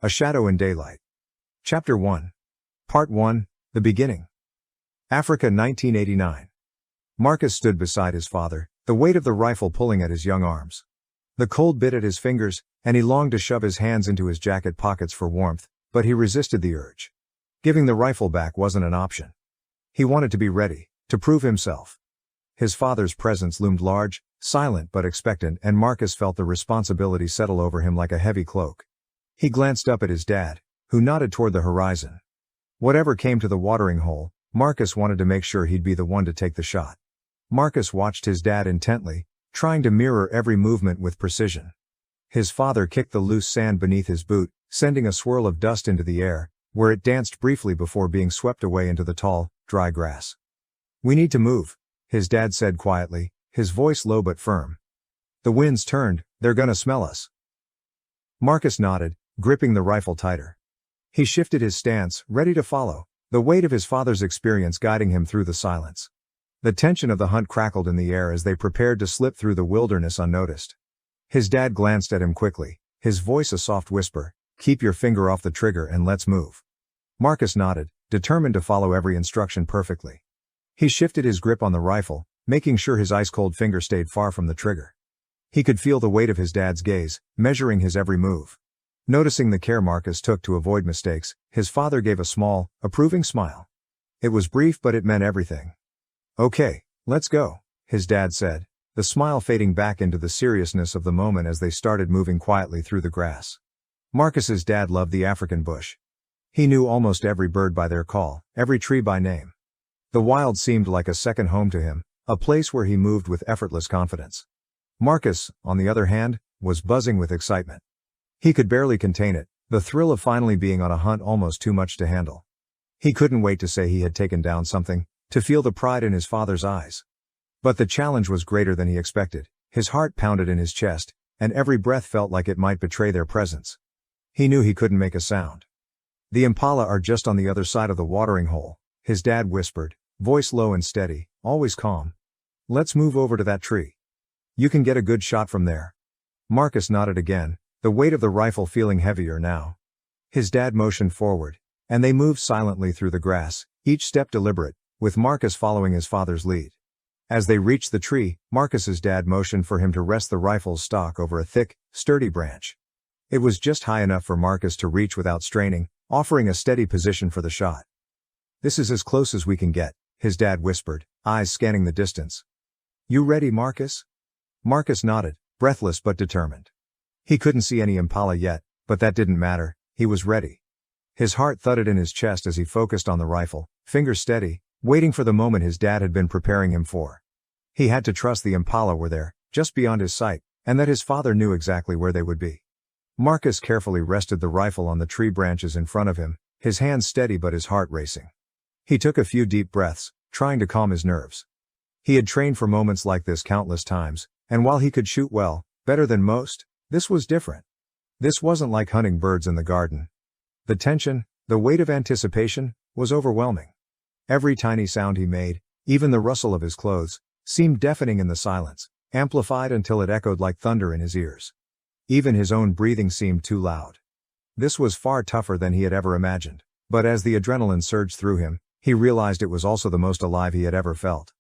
A Shadow in Daylight. Chapter 1. Part 1, The Beginning. Africa 1989. Marcus stood beside his father, the weight of the rifle pulling at his young arms. The cold bit at his fingers, and he longed to shove his hands into his jacket pockets for warmth, but he resisted the urge. Giving the rifle back wasn't an option. He wanted to be ready, to prove himself. His father's presence loomed large, silent but expectant, and Marcus felt the responsibility settle over him like a heavy cloak. He glanced up at his dad, who nodded toward the horizon. Whatever came to the watering hole, Marcus wanted to make sure he'd be the one to take the shot. Marcus watched his dad intently, trying to mirror every movement with precision. His father kicked the loose sand beneath his boot, sending a swirl of dust into the air, where it danced briefly before being swept away into the tall, dry grass. "We need to move," his dad said quietly, his voice low but firm. "The wind's turned, they're gonna smell us." Marcus nodded, gripping the rifle tighter. He shifted his stance, ready to follow, the weight of his father's experience guiding him through the silence. The tension of the hunt crackled in the air as they prepared to slip through the wilderness unnoticed. His dad glanced at him quickly, his voice a soft whisper, "Keep your finger off the trigger and let's move." Marcus nodded, determined to follow every instruction perfectly. He shifted his grip on the rifle, making sure his ice-cold finger stayed far from the trigger. He could feel the weight of his dad's gaze, measuring his every move. Noticing the care Marcus took to avoid mistakes, his father gave a small, approving smile. It was brief but it meant everything. "Okay, let's go," his dad said, the smile fading back into the seriousness of the moment as they started moving quietly through the grass. Marcus's dad loved the African bush. He knew almost every bird by their call, every tree by name. The wild seemed like a second home to him, a place where he moved with effortless confidence. Marcus, on the other hand, was buzzing with excitement. He could barely contain it, the thrill of finally being on a hunt almost too much to handle. He couldn't wait to say he had taken down something, to feel the pride in his father's eyes. But the challenge was greater than he expected. His heart pounded in his chest, and every breath felt like it might betray their presence. He knew he couldn't make a sound. "The impala are just on the other side of the watering hole," his dad whispered, voice low and steady, always calm. "Let's move over to that tree. You can get a good shot from there." Marcus nodded again, the weight of the rifle feeling heavier now. His dad motioned forward, and they moved silently through the grass, each step deliberate, with Marcus following his father's lead. As they reached the tree, Marcus's dad motioned for him to rest the rifle's stock over a thick, sturdy branch. It was just high enough for Marcus to reach without straining, offering a steady position for the shot. "This is as close as we can get," his dad whispered, eyes scanning the distance. "You ready, Marcus?" Marcus nodded, breathless but determined. He couldn't see any impala yet, but that didn't matter, he was ready. His heart thudded in his chest as he focused on the rifle, fingers steady, waiting for the moment his dad had been preparing him for. He had to trust the impala were there, just beyond his sight, and that his father knew exactly where they would be. Marcus carefully rested the rifle on the tree branches in front of him, his hands steady but his heart racing. He took a few deep breaths, trying to calm his nerves. He had trained for moments like this countless times, and while he could shoot well, better than most, this was different. This wasn't like hunting birds in the garden. The tension, the weight of anticipation, was overwhelming. Every tiny sound he made, even the rustle of his clothes, seemed deafening in the silence, amplified until it echoed like thunder in his ears. Even his own breathing seemed too loud. This was far tougher than he had ever imagined, but as the adrenaline surged through him, he realized it was also the most alive he had ever felt.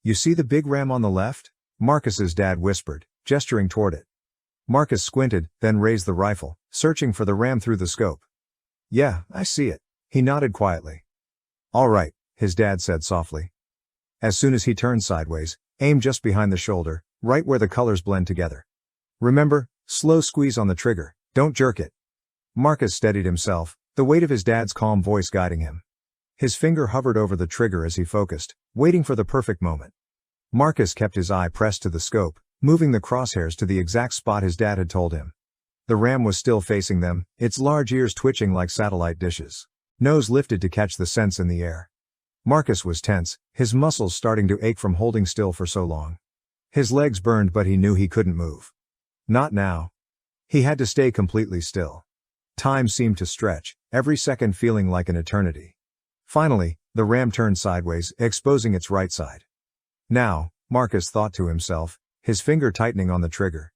"You see the big ram on the left?" Marcus's dad whispered, gesturing toward it. Marcus squinted, then raised the rifle, searching for the ram through the scope. "Yeah, I see it," he nodded quietly. "All right," his dad said softly. As soon as he turned sideways, aim just behind the shoulder, right where the colors blend together. "Remember, slow squeeze on the trigger, don't jerk it." Marcus steadied himself, the weight of his dad's calm voice guiding him. His finger hovered over the trigger as he focused, waiting for the perfect moment. Marcus kept his eye pressed to the scope, moving the crosshairs to the exact spot his dad had told him. The ram was still facing them, its large ears twitching like satellite dishes. Nose lifted to catch the scents in the air. Marcus was tense, his muscles starting to ache from holding still for so long. His legs burned but he knew he couldn't move. Not now. He had to stay completely still. Time seemed to stretch, every second feeling like an eternity. Finally, the ram turned sideways, exposing its right side. Now, Marcus thought to himself, his finger tightening on the trigger.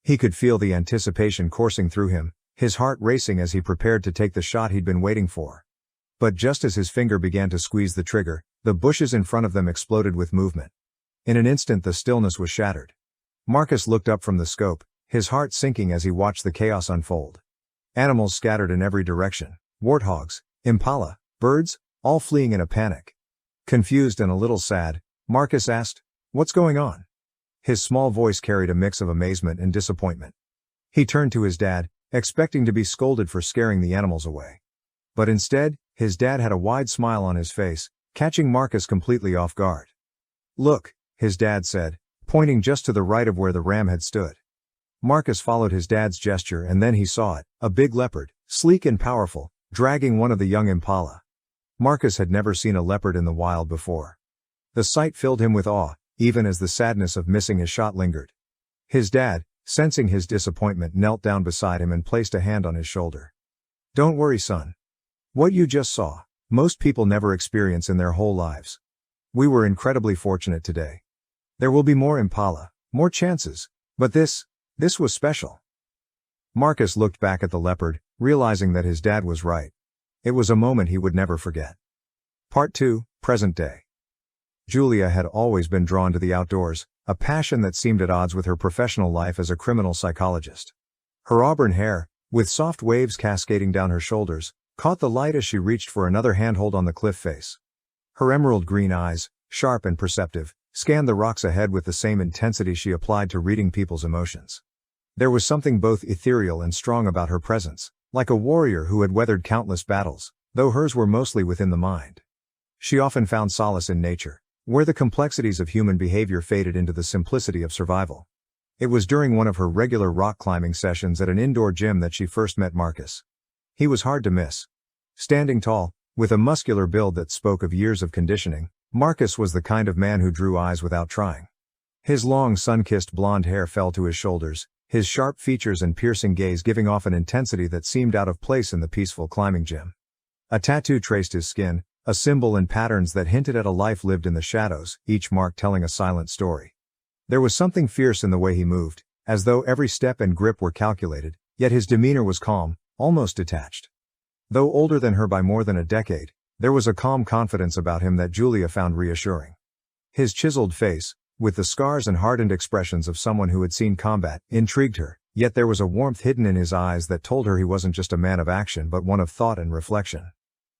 He could feel the anticipation coursing through him, his heart racing as he prepared to take the shot he'd been waiting for. But just as his finger began to squeeze the trigger, the bushes in front of them exploded with movement. In an instant the stillness was shattered. Marcus looked up from the scope, his heart sinking as he watched the chaos unfold. Animals scattered in every direction. Warthogs, impala, birds, all fleeing in a panic. Confused and a little sad, Marcus asked, "What's going on?" His small voice carried a mix of amazement and disappointment. He turned to his dad, expecting to be scolded for scaring the animals away. But instead, his dad had a wide smile on his face, catching Marcus completely off guard. "Look," his dad said, pointing just to the right of where the ram had stood. Marcus followed his dad's gesture and then he saw it, a big leopard, sleek and powerful, dragging one of the young impala. Marcus had never seen a leopard in the wild before. The sight filled him with awe, even as the sadness of missing his shot lingered. His dad, sensing his disappointment, knelt down beside him and placed a hand on his shoulder. "Don't worry, son. What you just saw, most people never experience in their whole lives. We were incredibly fortunate today. There will be more impala, more chances, but this was special." Marcus looked back at the leopard, realizing that his dad was right. It was a moment he would never forget. Part 2, Present Day. Julia had always been drawn to the outdoors, a passion that seemed at odds with her professional life as a criminal psychologist. Her auburn hair, with soft waves cascading down her shoulders, caught the light as she reached for another handhold on the cliff face. Her emerald green eyes, sharp and perceptive, scanned the rocks ahead with the same intensity she applied to reading people's emotions. There was something both ethereal and strong about her presence, like a warrior who had weathered countless battles, though hers were mostly within the mind. She often found solace in nature, where the complexities of human behavior faded into the simplicity of survival. It was during one of her regular rock climbing sessions at an indoor gym that she first met Marcus. He was hard to miss. Standing tall, with a muscular build that spoke of years of conditioning, Marcus was the kind of man who drew eyes without trying. His long sun-kissed blonde hair fell to his shoulders, his sharp features and piercing gaze giving off an intensity that seemed out of place in the peaceful climbing gym. A tattoo traced his skin, a symbol and patterns that hinted at a life lived in the shadows, each mark telling a silent story. There was something fierce in the way he moved, as though every step and grip were calculated, yet his demeanor was calm, almost detached. Though older than her by more than a decade, there was a calm confidence about him that Julia found reassuring. His chiseled face, with the scars and hardened expressions of someone who had seen combat, intrigued her, yet there was a warmth hidden in his eyes that told her he wasn't just a man of action but one of thought and reflection.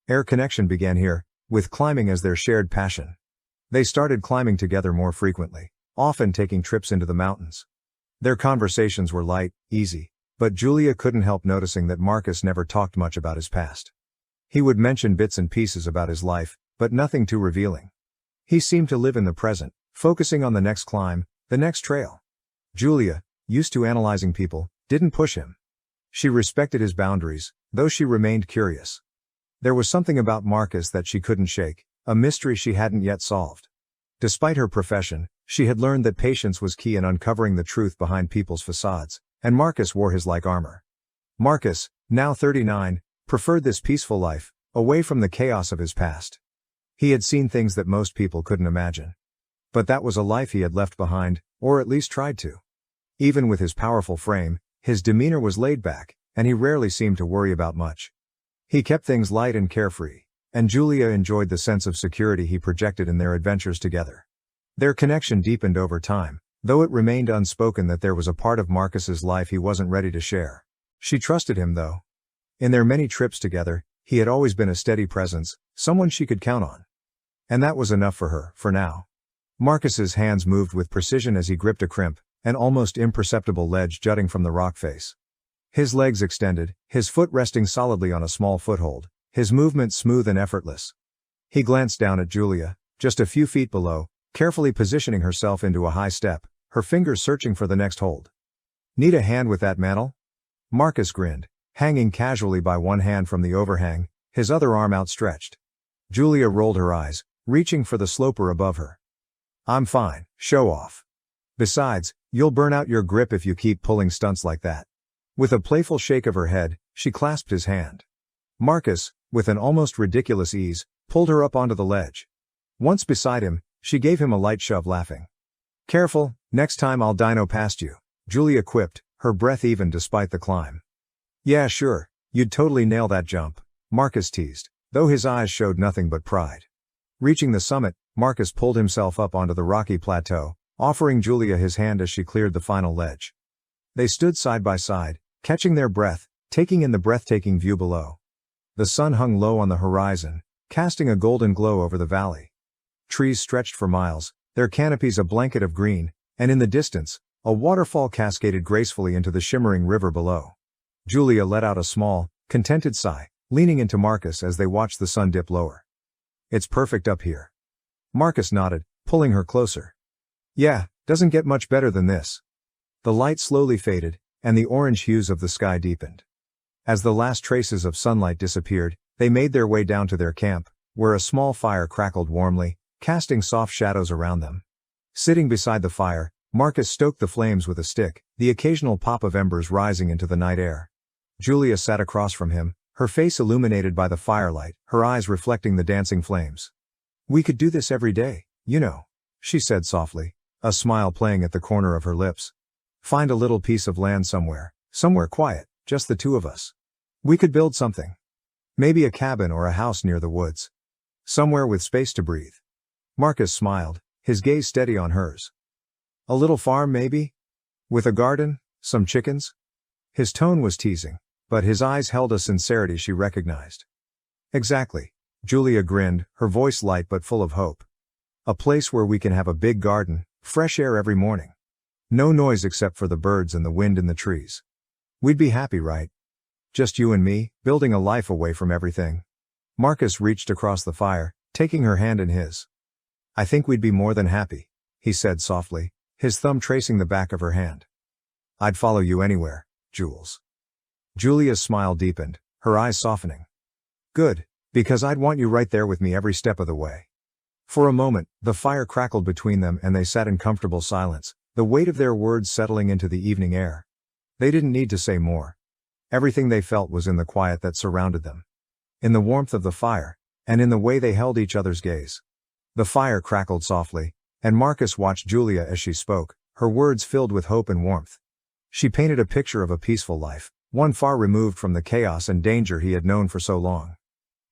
Their connection began here, with climbing as their shared passion. They started climbing together more frequently, often taking trips into the mountains. Their conversations were light, easy, but Julia couldn't help noticing that Marcus never talked much about his past. He would mention bits and pieces about his life, but nothing too revealing. He seemed to live in the present, focusing on the next climb, the next trail. Julia, used to analyzing people, didn't push him. She respected his boundaries, though she remained curious. There was something about Marcus that she couldn't shake, a mystery she hadn't yet solved. Despite her profession, she had learned that patience was key in uncovering the truth behind people's facades, and Marcus wore his like armor. Marcus, now 39, preferred this peaceful life, away from the chaos of his past. He had seen things that most people couldn't imagine. But that was a life he had left behind, or at least tried to. Even with his powerful frame, his demeanor was laid back, and he rarely seemed to worry about much. He kept things light and carefree, and Julia enjoyed the sense of security he projected in their adventures together. Their connection deepened over time, though it remained unspoken that there was a part of Marcus's life he wasn't ready to share. She trusted him though. In their many trips together, he had always been a steady presence, someone she could count on. And that was enough for her, for now. Marcus's hands moved with precision as he gripped a crimp, an almost imperceptible ledge jutting from the rock face. His legs extended, his foot resting solidly on a small foothold, his movement smooth and effortless. He glanced down at Julia, just a few feet below, carefully positioning herself into a high step, her fingers searching for the next hold. "Need a hand with that mantle?" Marcus grinned, hanging casually by one hand from the overhang, his other arm outstretched. Julia rolled her eyes, reaching for the sloper above her. "I'm fine, show off. Besides, you'll burn out your grip if you keep pulling stunts like that." With a playful shake of her head, she clasped his hand. Marcus, with an almost ridiculous ease, pulled her up onto the ledge. Once beside him, she gave him a light shove, laughing. "Careful, next time I'll dino past you," Julia quipped, her breath even despite the climb. Yeah, sure, you'd totally nail that jump, Marcus teased, though his eyes showed nothing but pride. Reaching the summit, Marcus pulled himself up onto the rocky plateau, offering Julia his hand as she cleared the final ledge. They stood side by side, catching their breath, taking in the breathtaking view below. The sun hung low on the horizon, casting a golden glow over the valley. Trees stretched for miles, their canopies a blanket of green, and in the distance, a waterfall cascaded gracefully into the shimmering river below. Julia let out a small, contented sigh, leaning into Marcus as they watched the sun dip lower. It's perfect up here. Marcus nodded, pulling her closer. Yeah, doesn't get much better than this. The light slowly faded, and the orange hues of the sky deepened. As the last traces of sunlight disappeared, they made their way down to their camp, where a small fire crackled warmly, casting soft shadows around them. Sitting beside the fire, Marcus stoked the flames with a stick, the occasional pop of embers rising into the night air. Julia sat across from him, her face illuminated by the firelight, her eyes reflecting the dancing flames. We could do this every day, you know, she said softly, a smile playing at the corner of her lips. Find a little piece of land somewhere quiet, just the two of us. We could build something. Maybe a cabin or a house near the woods. Somewhere with space to breathe. Marcus smiled, his gaze steady on hers. A little farm maybe? With a garden, some chickens? His tone was teasing, but his eyes held a sincerity she recognized. Exactly. Julia grinned, her voice light but full of hope. A place where we can have a big garden, fresh air every morning. No noise except for the birds and the wind in the trees. We'd be happy, right? Just you and me, building a life away from everything. Marcus reached across the fire, taking her hand in his. I think we'd be more than happy, he said softly, his thumb tracing the back of her hand. I'd follow you anywhere, Jules. Julia's smile deepened, her eyes softening. Good, because I'd want you right there with me every step of the way. For a moment, the fire crackled between them and they sat in comfortable silence, the weight of their words settling into the evening air. They didn't need to say more. Everything they felt was in the quiet that surrounded them. In the warmth of the fire, and in the way they held each other's gaze. The fire crackled softly, and Marcus watched Julia as she spoke, her words filled with hope and warmth. She painted a picture of a peaceful life, one far removed from the chaos and danger he had known for so long.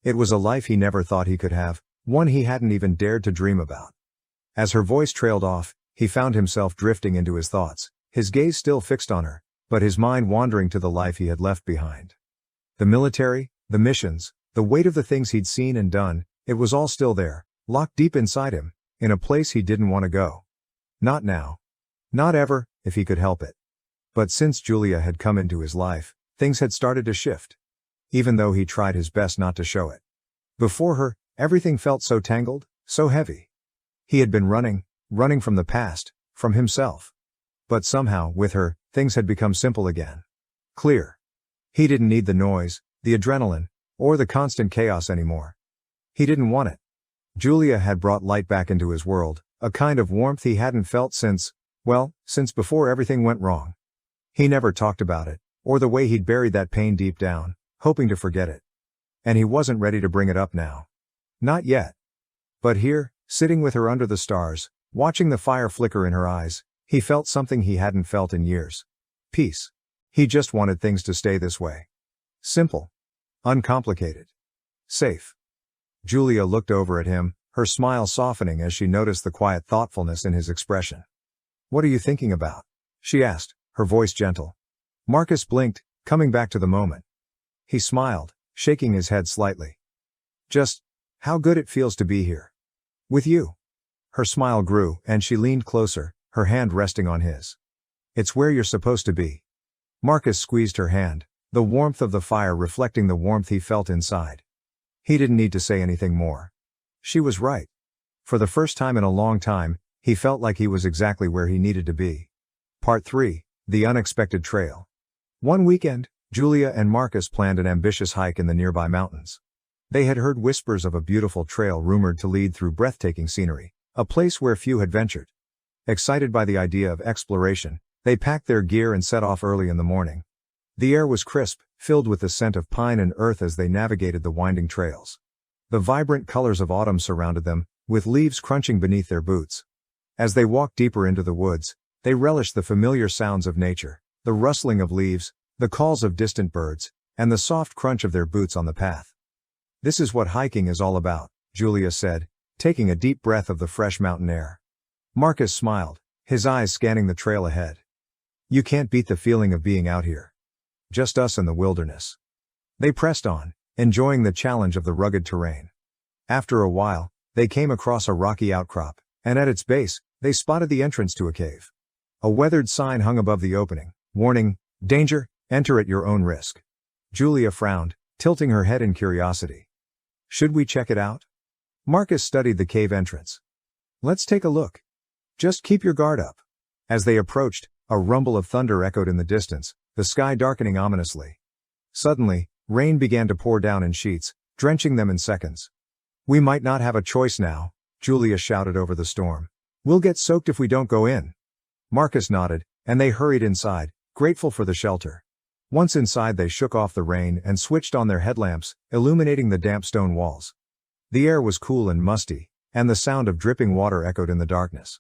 It was a life he never thought he could have, one he hadn't even dared to dream about. As her voice trailed off, he found himself drifting into his thoughts, his gaze still fixed on her, but his mind wandering to the life he had left behind. The military, the missions, the weight of the things he'd seen and done, it was all still there, locked deep inside him, in a place he didn't want to go. Not now. Not ever, if he could help it. But since Julia had come into his life, things had started to shift. Even though he tried his best not to show it. Before her, everything felt so tangled, so heavy. He had been running from the past, from himself. But somehow, with her, things had become simple again. Clear. He didn't need the noise, the adrenaline, or the constant chaos anymore. He didn't want it. Julia had brought light back into his world, a kind of warmth he hadn't felt since before everything went wrong. He never talked about it, or the way he'd buried that pain deep down, hoping to forget it. And he wasn't ready to bring it up now. Not yet. But here, sitting with her under the stars, watching the fire flicker in her eyes, he felt something he hadn't felt in years. Peace. He just wanted things to stay this way. Simple. Uncomplicated. Safe. Julia looked over at him, her smile softening as she noticed the quiet thoughtfulness in his expression. What are you thinking about? She asked, her voice gentle. Marcus blinked, coming back to the moment. He smiled, shaking his head slightly. Just how good it feels to be here. With you. Her smile grew, and she leaned closer, her hand resting on his. It's where you're supposed to be. Marcus squeezed her hand, the warmth of the fire reflecting the warmth he felt inside. He didn't need to say anything more. She was right. For the first time in a long time, he felt like he was exactly where he needed to be. Part 3, The Unexpected Trail. One weekend, Julia and Marcus planned an ambitious hike in the nearby mountains. They had heard whispers of a beautiful trail rumored to lead through breathtaking scenery, a place where few had ventured. Excited by the idea of exploration, they packed their gear and set off early in the morning. The air was crisp, filled with the scent of pine and earth as they navigated the winding trails. The vibrant colors of autumn surrounded them, with leaves crunching beneath their boots. As they walked deeper into the woods, they relished the familiar sounds of nature, the rustling of leaves, the calls of distant birds, and the soft crunch of their boots on the path. "This is what hiking is all about," Julia said, taking a deep breath of the fresh mountain air. Marcus smiled, his eyes scanning the trail ahead. "You can't beat the feeling of being out here. Just us and the wilderness." They pressed on, enjoying the challenge of the rugged terrain. After a while, they came across a rocky outcrop, and at its base, they spotted the entrance to a cave. A weathered sign hung above the opening, warning, "Danger, enter at your own risk." Julia frowned, tilting her head in curiosity. "Should we check it out?" Marcus studied the cave entrance. "Let's take a look. Just keep your guard up." As they approached, a rumble of thunder echoed in the distance, the sky darkening ominously. Suddenly, rain began to pour down in sheets, drenching them in seconds. "We might not have a choice now," Julia shouted over the storm. "We'll get soaked if we don't go in." Marcus nodded, and they hurried inside, grateful for the shelter. Once inside, they shook off the rain and switched on their headlamps, illuminating the damp stone walls. The air was cool and musty, and the sound of dripping water echoed in the darkness.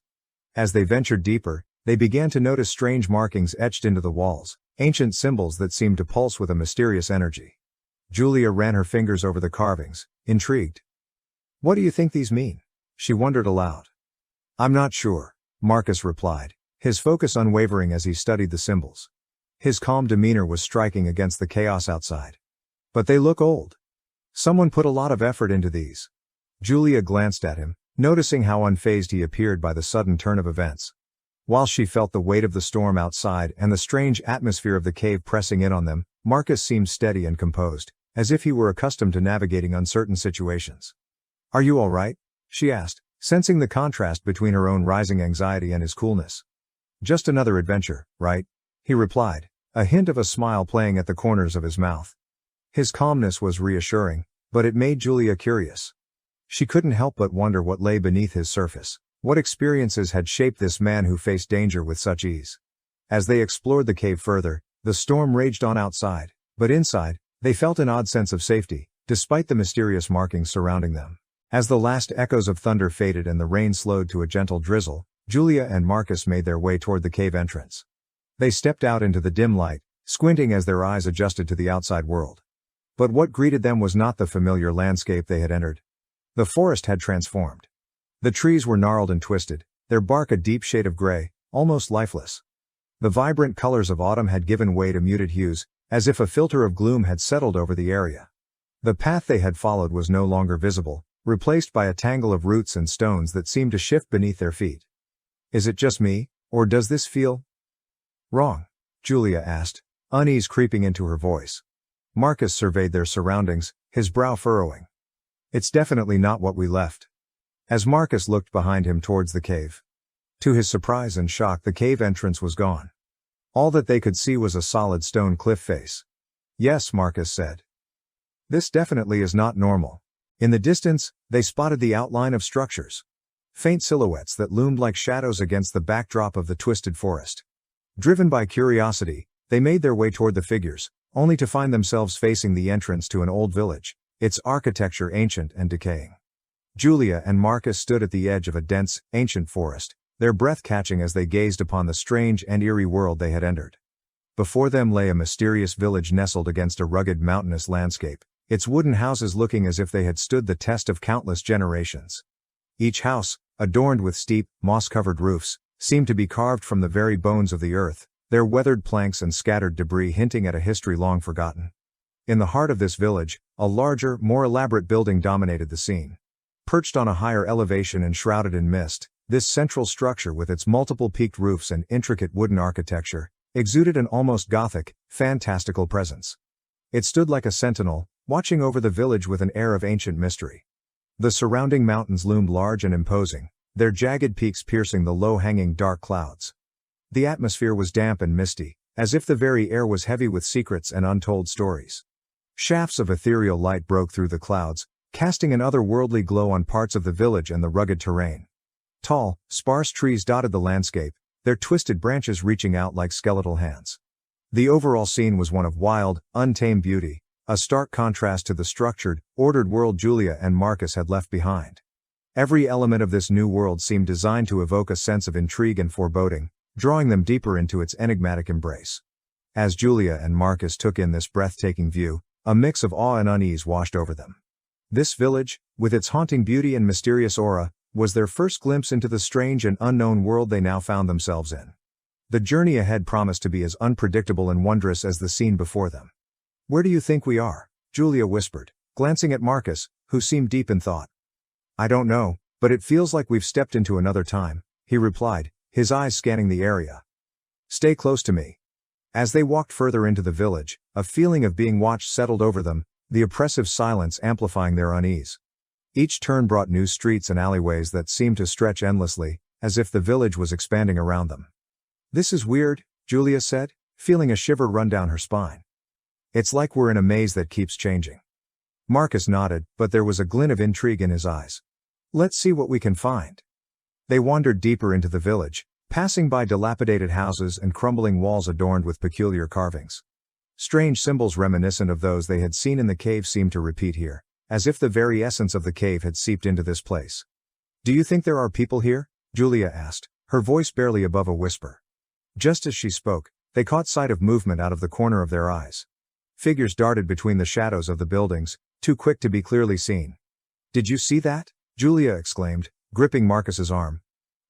As they ventured deeper, they began to notice strange markings etched into the walls, ancient symbols that seemed to pulse with a mysterious energy. Julia ran her fingers over the carvings, intrigued. "What do you think these mean?" she wondered aloud. "I'm not sure," Marcus replied, his focus unwavering as he studied the symbols. His calm demeanor was striking against the chaos outside. "But they look old. Someone put a lot of effort into these." Julia glanced at him, noticing how unfazed he appeared by the sudden turn of events. While she felt the weight of the storm outside and the strange atmosphere of the cave pressing in on them, Marcus seemed steady and composed, as if he were accustomed to navigating uncertain situations. "Are you all right?" she asked, sensing the contrast between her own rising anxiety and his coolness. "Just another adventure, right?" he replied, a hint of a smile playing at the corners of his mouth. His calmness was reassuring, but it made Julia curious. She couldn't help but wonder what lay beneath his surface. What experiences had shaped this man who faced danger with such ease? As they explored the cave further, the storm raged on outside, but inside, they felt an odd sense of safety, despite the mysterious markings surrounding them. As the last echoes of thunder faded and the rain slowed to a gentle drizzle, Julia and Marcus made their way toward the cave entrance. They stepped out into the dim light, squinting as their eyes adjusted to the outside world. But what greeted them was not the familiar landscape they had entered. The forest had transformed. The trees were gnarled and twisted, their bark a deep shade of gray, almost lifeless. The vibrant colors of autumn had given way to muted hues, as if a filter of gloom had settled over the area. The path they had followed was no longer visible, replaced by a tangle of roots and stones that seemed to shift beneath their feet. "Is it just me, or does this feel wrong?" Julia asked, unease creeping into her voice. Marcus surveyed their surroundings, his brow furrowing. "It's definitely not what we left." As Marcus looked behind him towards the cave. To his surprise and shock, the cave entrance was gone. All that they could see was a solid stone cliff face. "Yes," Marcus said. "This definitely is not normal." In the distance, they spotted the outline of structures. Faint silhouettes that loomed like shadows against the backdrop of the twisted forest. Driven by curiosity, they made their way toward the figures, only to find themselves facing the entrance to an old village, its architecture ancient and decaying. Julia and Marcus stood at the edge of a dense, ancient forest, their breath catching as they gazed upon the strange and eerie world they had entered. Before them lay a mysterious village nestled against a rugged mountainous landscape, its wooden houses looking as if they had stood the test of countless generations. Each house, adorned with steep, moss-covered roofs, seemed to be carved from the very bones of the earth, their weathered planks and scattered debris hinting at a history long forgotten. In the heart of this village, a larger, more elaborate building dominated the scene. Perched on a higher elevation and shrouded in mist, this central structure with its multiple peaked roofs and intricate wooden architecture, exuded an almost Gothic, fantastical presence. It stood like a sentinel, watching over the village with an air of ancient mystery. The surrounding mountains loomed large and imposing, their jagged peaks piercing the low-hanging dark clouds. The atmosphere was damp and misty, as if the very air was heavy with secrets and untold stories. Shafts of ethereal light broke through the clouds, casting an otherworldly glow on parts of the village and the rugged terrain. Tall, sparse trees dotted the landscape, their twisted branches reaching out like skeletal hands. The overall scene was one of wild, untamed beauty, a stark contrast to the structured, ordered world Julia and Marcus had left behind. Every element of this new world seemed designed to evoke a sense of intrigue and foreboding, drawing them deeper into its enigmatic embrace. As Julia and Marcus took in this breathtaking view, a mix of awe and unease washed over them. This village, with its haunting beauty and mysterious aura, was their first glimpse into the strange and unknown world they now found themselves in. The journey ahead promised to be as unpredictable and wondrous as the scene before them. "Where do you think we are?" Julia whispered, glancing at Marcus, who seemed deep in thought. "I don't know, but it feels like we've stepped into another time," he replied, his eyes scanning the area. "Stay close to me." As they walked further into the village, a feeling of being watched settled over them, the oppressive silence amplifying their unease. Each turn brought new streets and alleyways that seemed to stretch endlessly, as if the village was expanding around them. "This is weird," Julia said, feeling a shiver run down her spine. "It's like we're in a maze that keeps changing." Marcus nodded, but there was a glint of intrigue in his eyes. "Let's see what we can find." They wandered deeper into the village, passing by dilapidated houses and crumbling walls adorned with peculiar carvings. Strange symbols reminiscent of those they had seen in the cave seemed to repeat here, as if the very essence of the cave had seeped into this place. "Do you think there are people here?" Julia asked, her voice barely above a whisper. Just as she spoke, they caught sight of movement out of the corner of their eyes. Figures darted between the shadows of the buildings, too quick to be clearly seen. "Did you see that?" Julia exclaimed, gripping Marcus's arm.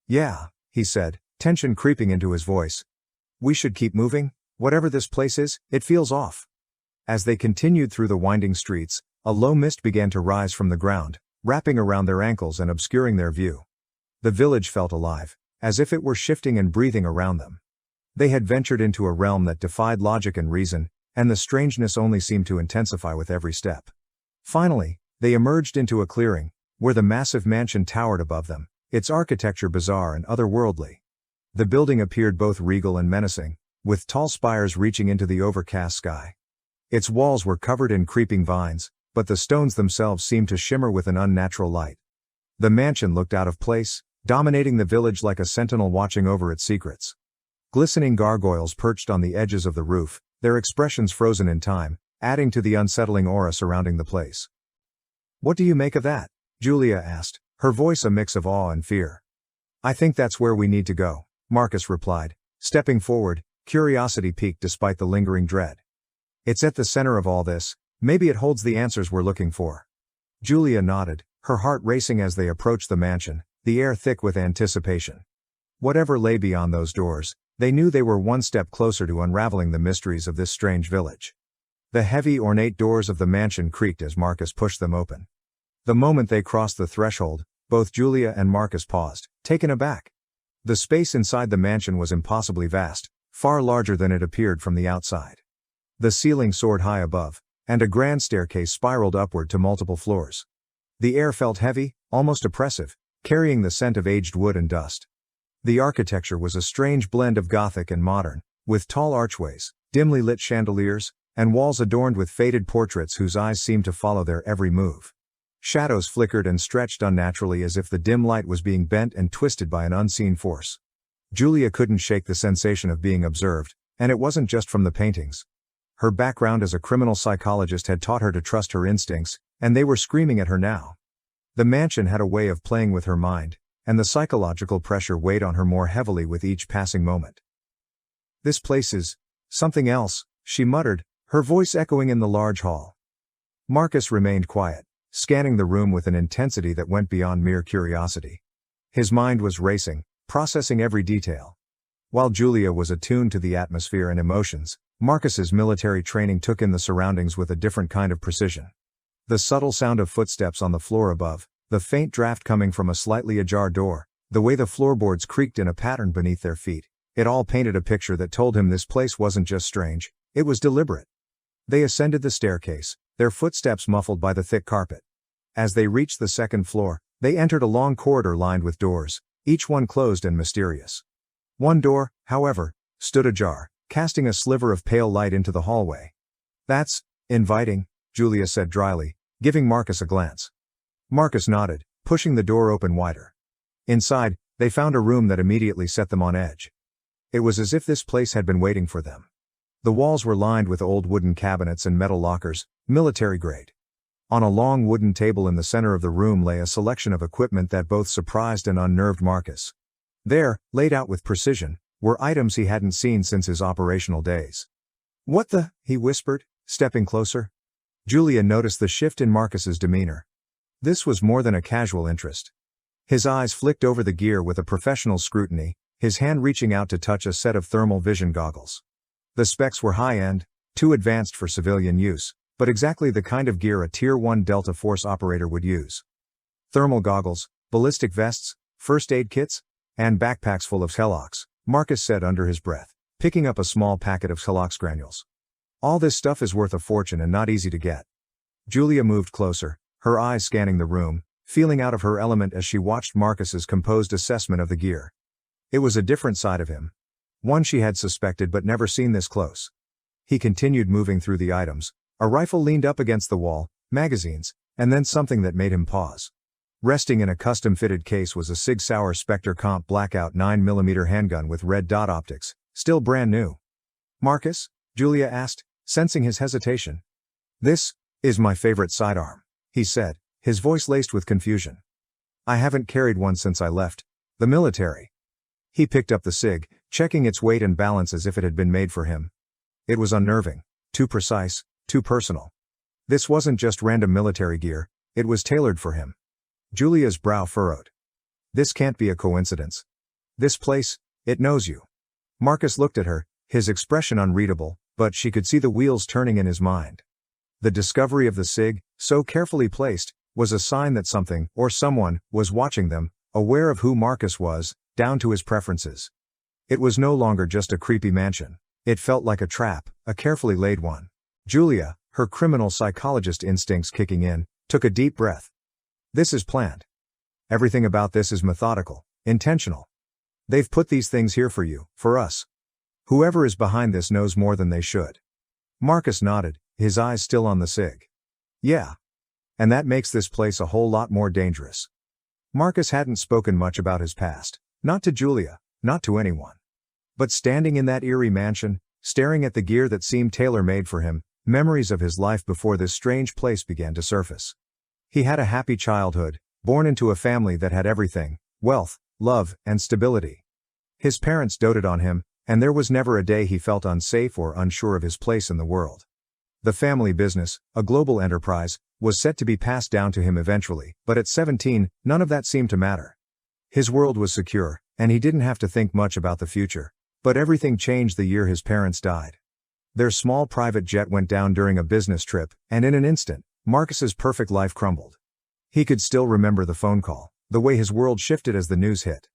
"Yeah," he said, tension creeping into his voice. "We should keep moving, whatever this place is, it feels off." As they continued through the winding streets, a low mist began to rise from the ground, wrapping around their ankles and obscuring their view. The village felt alive, as if it were shifting and breathing around them. They had ventured into a realm that defied logic and reason, and the strangeness only seemed to intensify with every step. Finally, they emerged into a clearing, where the massive mansion towered above them, its architecture bizarre and otherworldly. The building appeared both regal and menacing, with tall spires reaching into the overcast sky. Its walls were covered in creeping vines, but the stones themselves seemed to shimmer with an unnatural light. The mansion looked out of place, dominating the village like a sentinel watching over its secrets. Glistening gargoyles perched on the edges of the roof, their expressions frozen in time, adding to the unsettling aura surrounding the place. "What do you make of that?" Julia asked, her voice a mix of awe and fear. "I think that's where we need to go," Marcus replied, stepping forward, curiosity piqued despite the lingering dread. "It's at the center of all this, maybe it holds the answers we're looking for." Julia nodded, her heart racing as they approached the mansion, the air thick with anticipation. Whatever lay beyond those doors, they knew they were one step closer to unraveling the mysteries of this strange village. The heavy ornate doors of the mansion creaked as Marcus pushed them open. The moment they crossed the threshold, both Julia and Marcus paused, taken aback. The space inside the mansion was impossibly vast, far larger than it appeared from the outside. The ceiling soared high above, and a grand staircase spiraled upward to multiple floors. The air felt heavy, almost oppressive, carrying the scent of aged wood and dust. The architecture was a strange blend of Gothic and modern, with tall archways, dimly lit chandeliers, and walls adorned with faded portraits whose eyes seemed to follow their every move. Shadows flickered and stretched unnaturally as if the dim light was being bent and twisted by an unseen force. Julia couldn't shake the sensation of being observed, and it wasn't just from the paintings. Her background as a criminal psychologist had taught her to trust her instincts, and they were screaming at her now. The mansion had a way of playing with her mind, and the psychological pressure weighed on her more heavily with each passing moment. "This place is something else," she muttered, her voice echoing in the large hall. Marcus remained quiet, scanning the room with an intensity that went beyond mere curiosity. His mind was racing, processing every detail. While Julia was attuned to the atmosphere and emotions, Marcus's military training took in the surroundings with a different kind of precision. The subtle sound of footsteps on the floor above, the faint draft coming from a slightly ajar door, the way the floorboards creaked in a pattern beneath their feet, it all painted a picture that told him this place wasn't just strange, it was deliberate. They ascended the staircase, their footsteps muffled by the thick carpet. As they reached the second floor, they entered a long corridor lined with doors, each one closed and mysterious. One door, however, stood ajar, casting a sliver of pale light into the hallway. "That's inviting," Julia said dryly, giving Marcus a glance. Marcus nodded, pushing the door open wider. Inside, they found a room that immediately set them on edge. It was as if this place had been waiting for them. The walls were lined with old wooden cabinets and metal lockers, military-grade. On a long wooden table in the center of the room lay a selection of equipment that both surprised and unnerved Marcus. There, laid out with precision, were items he hadn't seen since his operational days. "What the?" he whispered, stepping closer. Julia noticed the shift in Marcus's demeanor. This was more than a casual interest. His eyes flicked over the gear with a professional scrutiny, his hand reaching out to touch a set of thermal vision goggles. The specs were high-end, too advanced for civilian use, but exactly the kind of gear a Tier 1 Delta Force operator would use. Thermal goggles, ballistic vests, first aid kits, and backpacks full of Xelox, Marcus said under his breath, picking up a small packet of Xelox granules. All this stuff is worth a fortune and not easy to get. Julia moved closer, her eyes scanning the room, feeling out of her element as she watched Marcus's composed assessment of the gear. It was a different side of him. One she had suspected but never seen this close. He continued moving through the items. A rifle leaned up against the wall, magazines, and then something that made him pause. Resting in a custom-fitted case was a Sig Sauer Spectre Comp Blackout 9mm handgun with red dot optics, still brand new. "Marcus?" Julia asked, sensing his hesitation. "This is my favorite sidearm," he said, his voice laced with confusion. "I haven't carried one since I left the military." He picked up the Sig, checking its weight and balance as if it had been made for him. It was unnerving, too precise, too personal. This wasn't just random military gear, it was tailored for him. Julia's brow furrowed. "This can't be a coincidence. This place, it knows you." Marcus looked at her, his expression unreadable, but she could see the wheels turning in his mind. The discovery of the Sig, so carefully placed, was a sign that something, or someone, was watching them, aware of who Marcus was, down to his preferences. It was no longer just a creepy mansion. It felt like a trap, a carefully laid one. Julia, her criminal psychologist instincts kicking in, took a deep breath. "This is planned. Everything about this is methodical, intentional. They've put these things here for you, for us. Whoever is behind this knows more than they should." Marcus nodded, his eyes still on the Sig. "Yeah. And that makes this place a whole lot more dangerous." Marcus hadn't spoken much about his past, not to Julia, not to anyone. But standing in that eerie mansion, staring at the gear that seemed tailor-made for him, memories of his life before this strange place began to surface. He had a happy childhood, born into a family that had everything: wealth, love, and stability. His parents doted on him, and there was never a day he felt unsafe or unsure of his place in the world. The family business, a global enterprise, was set to be passed down to him eventually, but at 17, none of that seemed to matter. His world was secure, and he didn't have to think much about the future. But everything changed the year his parents died. Their small private jet went down during a business trip, and in an instant, Marcus's perfect life crumbled. He could still remember the phone call, the way his world shifted as the news hit.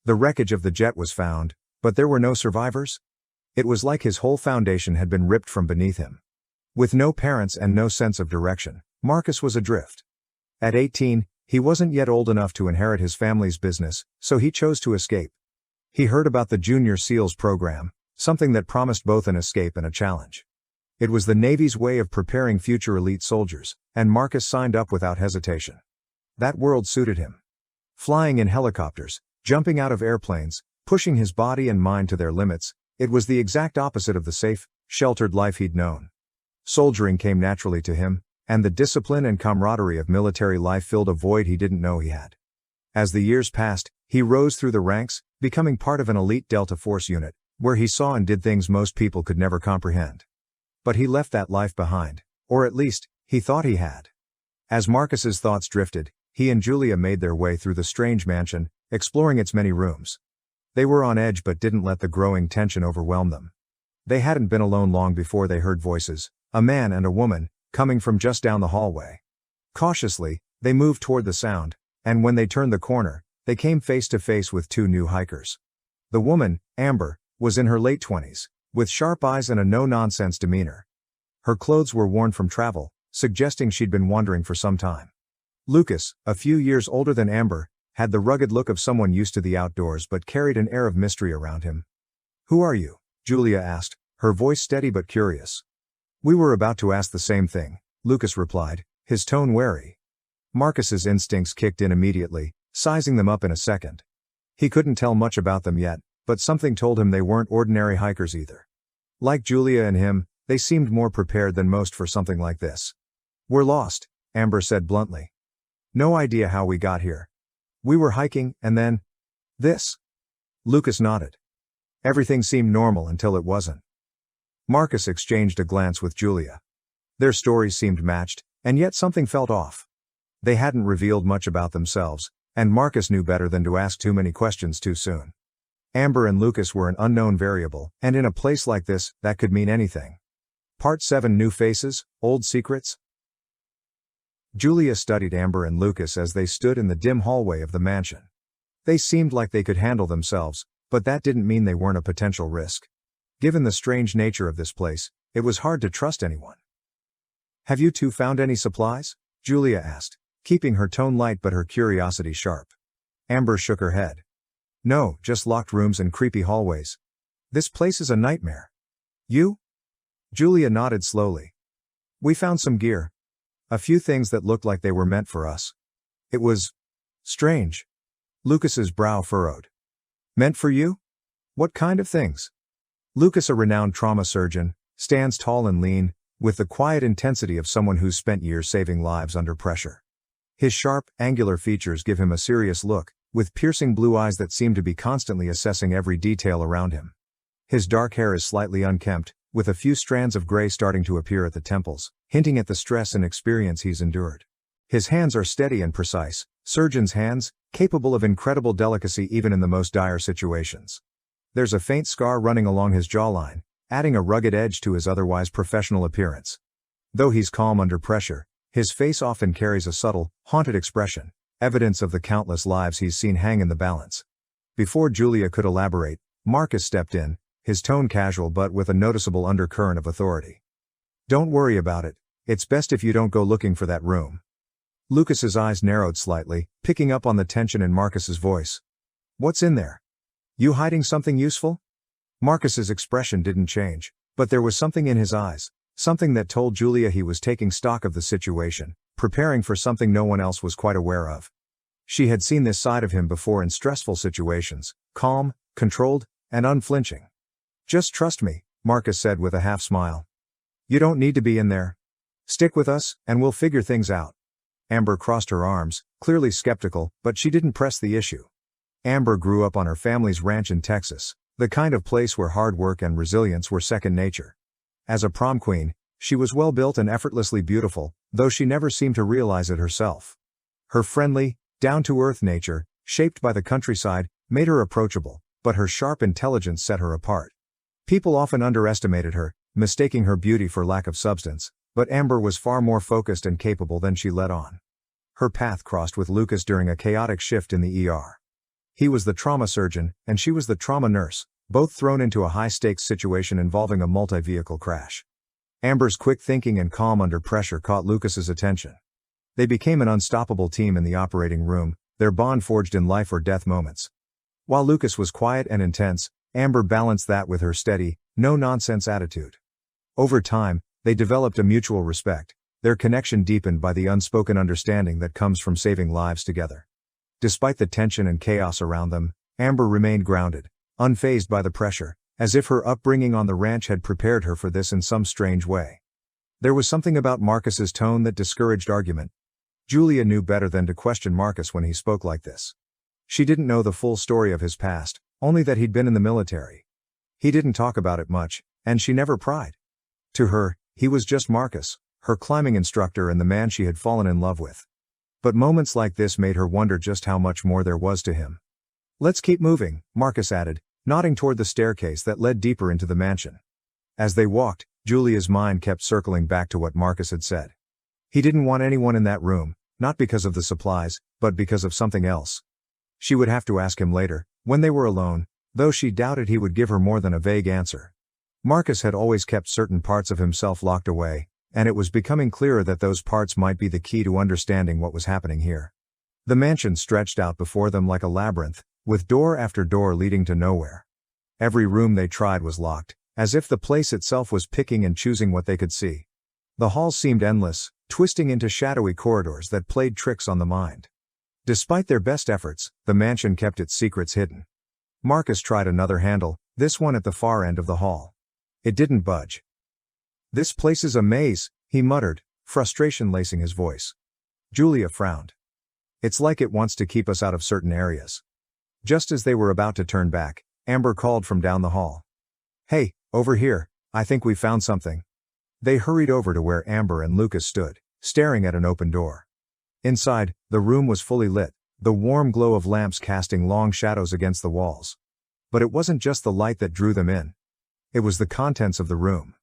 The wreckage of the jet was found, but there were no survivors. It was like his whole foundation had been ripped from beneath him. With no parents and no sense of direction, Marcus was adrift. At 18, he wasn't yet old enough to inherit his family's business, so he chose to escape. He heard about the Junior SEALs program, something that promised both an escape and a challenge. It was the Navy's way of preparing future elite soldiers, and Marcus signed up without hesitation. That world suited him. Flying in helicopters, jumping out of airplanes, pushing his body and mind to their limits, it was the exact opposite of the safe, sheltered life he'd known. Soldiering came naturally to him, and the discipline and camaraderie of military life filled a void he didn't know he had. As the years passed, he rose through the ranks, becoming part of an elite Delta Force unit, where he saw and did things most people could never comprehend. But he left that life behind, or at least, he thought he had. As Marcus's thoughts drifted, he and Julia made their way through the strange mansion, exploring its many rooms. They were on edge but didn't let the growing tension overwhelm them. They hadn't been alone long before they heard voices, a man and a woman, coming from just down the hallway. Cautiously, they moved toward the sound, and when they turned the corner, they came face to face with two new hikers. The woman, Amber, was in her late 20s, with sharp eyes and a no-nonsense demeanor. Her clothes were worn from travel, suggesting she'd been wandering for some time. Lucas, a few years older than Amber, had the rugged look of someone used to the outdoors but carried an air of mystery around him. "Who are you?" Julia asked, her voice steady but curious. "We were about to ask the same thing," Lucas replied, his tone wary. Marcus's instincts kicked in immediately, sizing them up in a second. He couldn't tell much about them yet, but something told him they weren't ordinary hikers either. Like Julia and him, they seemed more prepared than most for something like this. "We're lost," Amber said bluntly. "No idea how we got here. We were hiking, and then this." Lucas nodded. Everything seemed normal until it wasn't. Marcus exchanged a glance with Julia. Their stories seemed matched, and yet something felt off. They hadn't revealed much about themselves, and Marcus knew better than to ask too many questions too soon. Amber and Lucas were an unknown variable, and in a place like this, that could mean anything. Part 7: New Faces, Old Secrets. Julia studied Amber and Lucas as they stood in the dim hallway of the mansion. They seemed like they could handle themselves, but that didn't mean they weren't a potential risk. Given the strange nature of this place, it was hard to trust anyone. "Have you two found any supplies?" Julia asked, keeping her tone light but her curiosity sharp. Amber shook her head. "No, just locked rooms and creepy hallways. This place is a nightmare." "You?" Julia nodded slowly. "We found some gear. A few things that looked like they were meant for us. It was strange." Lucas's brow furrowed. "Meant for you? What kind of things?" Lucas, a renowned trauma surgeon, stands tall and lean, with the quiet intensity of someone who's spent years saving lives under pressure. His sharp, angular features give him a serious look, with piercing blue eyes that seem to be constantly assessing every detail around him. His dark hair is slightly unkempt, with a few strands of gray starting to appear at the temples, hinting at the stress and experience he's endured. His hands are steady and precise, surgeon's hands, capable of incredible delicacy even in the most dire situations. There's a faint scar running along his jawline, adding a rugged edge to his otherwise professional appearance. Though he's calm under pressure, his face often carries a subtle, haunted expression, evidence of the countless lives he's seen hang in the balance. Before Julia could elaborate, Marcus stepped in, his tone casual but with a noticeable undercurrent of authority. "Don't worry about it. It's best if you don't go looking for that room." Lucas's eyes narrowed slightly, picking up on the tension in Marcus's voice. "What's in there? You hiding something useful?" Marcus's expression didn't change, but there was something in his eyes, something that told Julia he was taking stock of the situation, preparing for something no one else was quite aware of. She had seen this side of him before in stressful situations, calm, controlled, and unflinching. "Just trust me," Marcus said with a half smile. "You don't need to be in there. Stick with us, and we'll figure things out." Amber crossed her arms, clearly skeptical, but she didn't press the issue. Amber grew up on her family's ranch in Texas, the kind of place where hard work and resilience were second nature. As a prom queen, she was well-built and effortlessly beautiful, though she never seemed to realize it herself. Her friendly, down-to-earth nature, shaped by the countryside, made her approachable, but her sharp intelligence set her apart. People often underestimated her, mistaking her beauty for lack of substance, but Amber was far more focused and capable than she let on. Her path crossed with Lucas during a chaotic shift in the ER. He was the trauma surgeon, and she was the trauma nurse, both thrown into a high-stakes situation involving a multi-vehicle crash. Amber's quick thinking and calm under pressure caught Lucas's attention. They became an unstoppable team in the operating room, their bond forged in life-or-death moments. While Lucas was quiet and intense, Amber balanced that with her steady, no-nonsense attitude. Over time, they developed a mutual respect, their connection deepened by the unspoken understanding that comes from saving lives together. Despite the tension and chaos around them, Amber remained grounded, unfazed by the pressure, as if her upbringing on the ranch had prepared her for this in some strange way. There was something about Marcus's tone that discouraged argument. Julia knew better than to question Marcus when he spoke like this. She didn't know the full story of his past, only that he'd been in the military. He didn't talk about it much, and she never pried. To her, he was just Marcus, her climbing instructor and the man she had fallen in love with. But moments like this made her wonder just how much more there was to him. "Let's keep moving," Marcus added, nodding toward the staircase that led deeper into the mansion. As they walked, Julia's mind kept circling back to what Marcus had said. He didn't want anyone in that room, not because of the supplies, but because of something else. She would have to ask him later, when they were alone, though she doubted he would give her more than a vague answer. Marcus had always kept certain parts of himself locked away, and it was becoming clearer that those parts might be the key to understanding what was happening here. The mansion stretched out before them like a labyrinth, with door after door leading to nowhere. Every room they tried was locked, as if the place itself was picking and choosing what they could see. The halls seemed endless, twisting into shadowy corridors that played tricks on the mind. Despite their best efforts, the mansion kept its secrets hidden. Marcus tried another handle, this one at the far end of the hall. It didn't budge. "This place is a maze," he muttered, frustration lacing his voice. Julia frowned. "It's like it wants to keep us out of certain areas." Just as they were about to turn back, Amber called from down the hall. "Hey, over here," I think we found something. They hurried over to where Amber and Lucas stood, staring at an open door. Inside, the room was fully lit, the warm glow of lamps casting long shadows against the walls. But it wasn't just the light that drew them in. It was the contents of the room.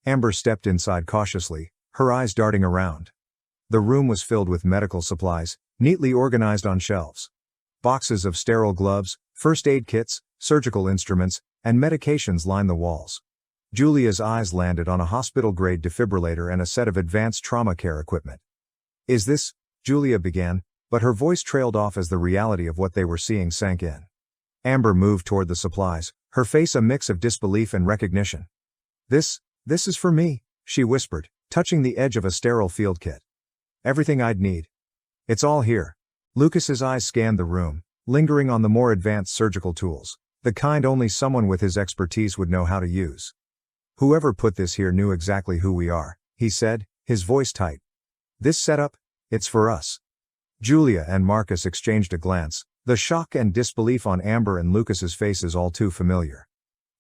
Amber stepped inside cautiously, her eyes darting around. The room was filled with medical supplies, neatly organized on shelves. Boxes of sterile gloves, first aid kits, surgical instruments, and medications lined the walls. Julia's eyes landed on a hospital-grade defibrillator and a set of advanced trauma care equipment. "Is this?" Julia began, but her voice trailed off as the reality of what they were seeing sank in. Amber moved toward the supplies, her face a mix of disbelief and recognition. This is for me," she whispered, touching the edge of a sterile field kit. "Everything I'd need. It's all here." Lucas's eyes scanned the room, lingering on the more advanced surgical tools, the kind only someone with his expertise would know how to use. "Whoever put this here knew exactly who we are," he said, his voice tight. "This setup, it's for us." Julia and Marcus exchanged a glance, the shock and disbelief on Amber and Lucas's faces all too familiar.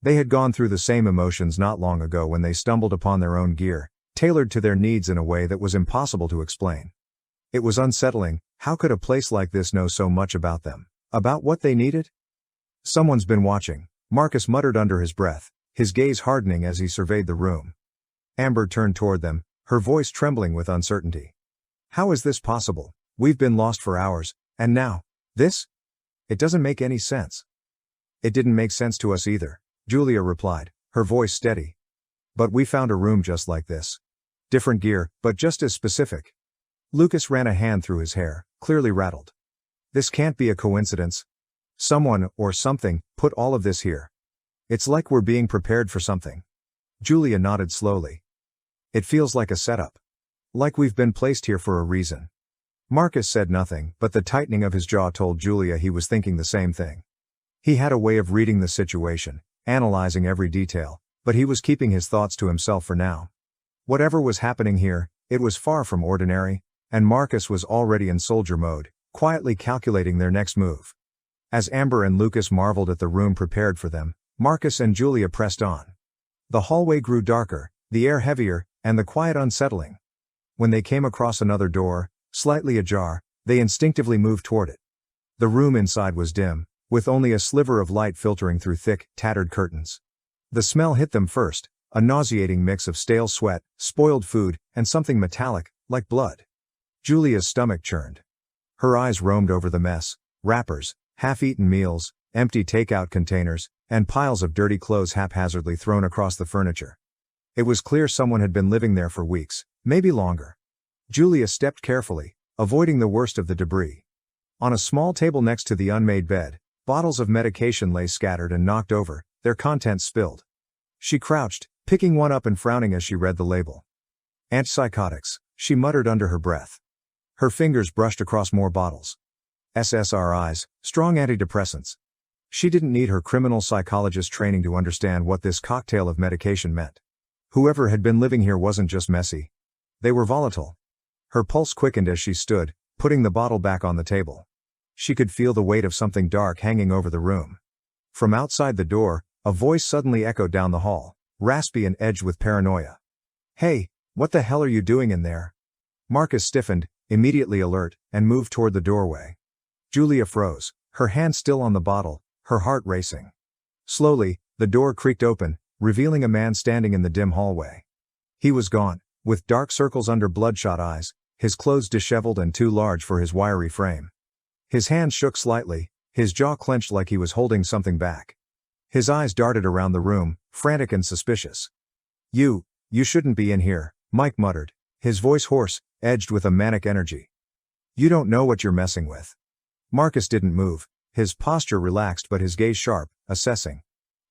They had gone through the same emotions not long ago when they stumbled upon their own gear, tailored to their needs in a way that was impossible to explain. It was unsettling. How could a place like this know so much about them? About what they needed? "Someone's been watching," Marcus muttered under his breath, his gaze hardening as he surveyed the room. Amber turned toward them, her voice trembling with uncertainty. "How is this possible? We've been lost for hours, and now, this? It doesn't make any sense." "It didn't make sense to us either," Julia replied, her voice steady. "But we found a room just like this. Different gear, but just as specific." Lucas ran a hand through his hair, clearly rattled. "This can't be a coincidence. Someone, or something, put all of this here. It's like we're being prepared for something." Julia nodded slowly. "It feels like a setup. Like we've been placed here for a reason." Marcus said nothing, but the tightening of his jaw told Julia he was thinking the same thing. He had a way of reading the situation, analyzing every detail, but he was keeping his thoughts to himself for now. Whatever was happening here, it was far from ordinary, and Marcus was already in soldier mode, quietly calculating their next move. As Amber and Lucas marveled at the room prepared for them, Marcus and Julia pressed on. The hallway grew darker, the air heavier, and the quiet unsettling. When they came across another door, slightly ajar, they instinctively moved toward it. The room inside was dim, with only a sliver of light filtering through thick, tattered curtains. The smell hit them first, a nauseating mix of stale sweat, spoiled food, and something metallic, like blood. Julia's stomach churned. Her eyes roamed over the mess: wrappers, half-eaten meals, empty takeout containers, and piles of dirty clothes haphazardly thrown across the furniture. It was clear someone had been living there for weeks, maybe longer. Julia stepped carefully, avoiding the worst of the debris. On a small table next to the unmade bed, bottles of medication lay scattered and knocked over, their contents spilled. She crouched, picking one up and frowning as she read the label. "Antipsychotics," she muttered under her breath. Her fingers brushed across more bottles. "SSRIs, strong antidepressants." She didn't need her criminal psychologist training to understand what this cocktail of medication meant. Whoever had been living here wasn't just messy. They were volatile. Her pulse quickened as she stood, putting the bottle back on the table. She could feel the weight of something dark hanging over the room. From outside the door, a voice suddenly echoed down the hall, raspy and edged with paranoia. "Hey, what the hell are you doing in there?" Marcus stiffened, immediately alert, and moved toward the doorway. Julia froze, her hand still on the bottle, her heart racing. Slowly, the door creaked open, revealing a man standing in the dim hallway. He was gaunt, with dark circles under bloodshot eyes, his clothes disheveled and too large for his wiry frame. His hand shook slightly, his jaw clenched like he was holding something back. His eyes darted around the room, frantic and suspicious. You shouldn't be in here," Mike muttered, his voice hoarse, edged with a manic energy. "You don't know what you're messing with." Marcus didn't move, his posture relaxed but his gaze sharp, assessing.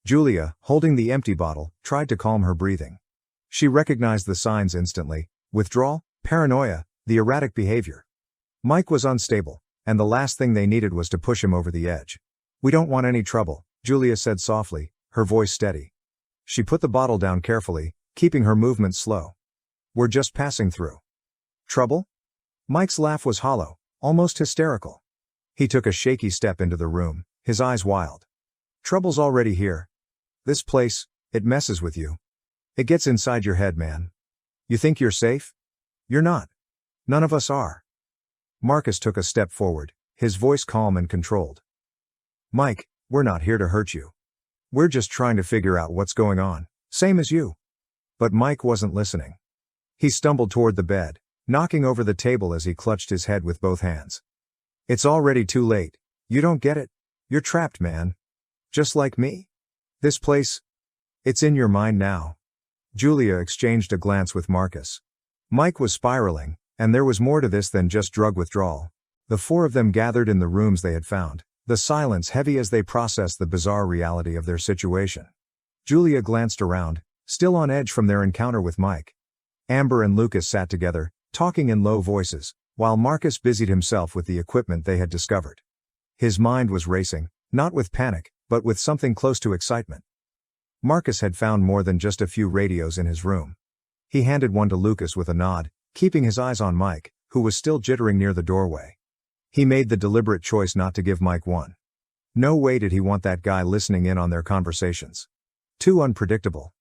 Julia, holding the empty bottle, tried to calm her breathing. She recognized the signs instantly: withdrawal, paranoia, the erratic behavior. Mike was unstable, and the last thing they needed was to push him over the edge. "We don't want any trouble," Julia said softly, her voice steady. She put the bottle down carefully, keeping her movements slow. "We're just passing through." "Trouble?" Mike's laugh was hollow, almost hysterical. He took a shaky step into the room, his eyes wild. "Trouble's already here. This place, it messes with you. It gets inside your head, man. You think you're safe? You're not. None of us are. Marcus took a step forward, his voice calm and controlled. Mike, we're not here to hurt you. We're just trying to figure out what's going on, same as you. But Mike wasn't listening. He stumbled toward the bed, knocking over the table as he clutched his head with both hands. It's already too late. You don't get it? You're trapped, man. Just like me? This place? It's in your mind now. Julia exchanged a glance with Marcus. Mike was spiraling, and there was more to this than just drug withdrawal. The four of them gathered in the rooms they had found, the silence heavy as they processed the bizarre reality of their situation. Julia glanced around, still on edge from their encounter with Mike. Amber and Lucas sat together, talking in low voices, while Marcus busied himself with the equipment they had discovered. His mind was racing, not with panic, but with something close to excitement. Marcus had found more than just a few radios in his room. He handed one to Lucas with a nod, keeping his eyes on Mike, who was still jittering near the doorway. He made the deliberate choice not to give Mike one. No way did he want that guy listening in on their conversations. Too unpredictable.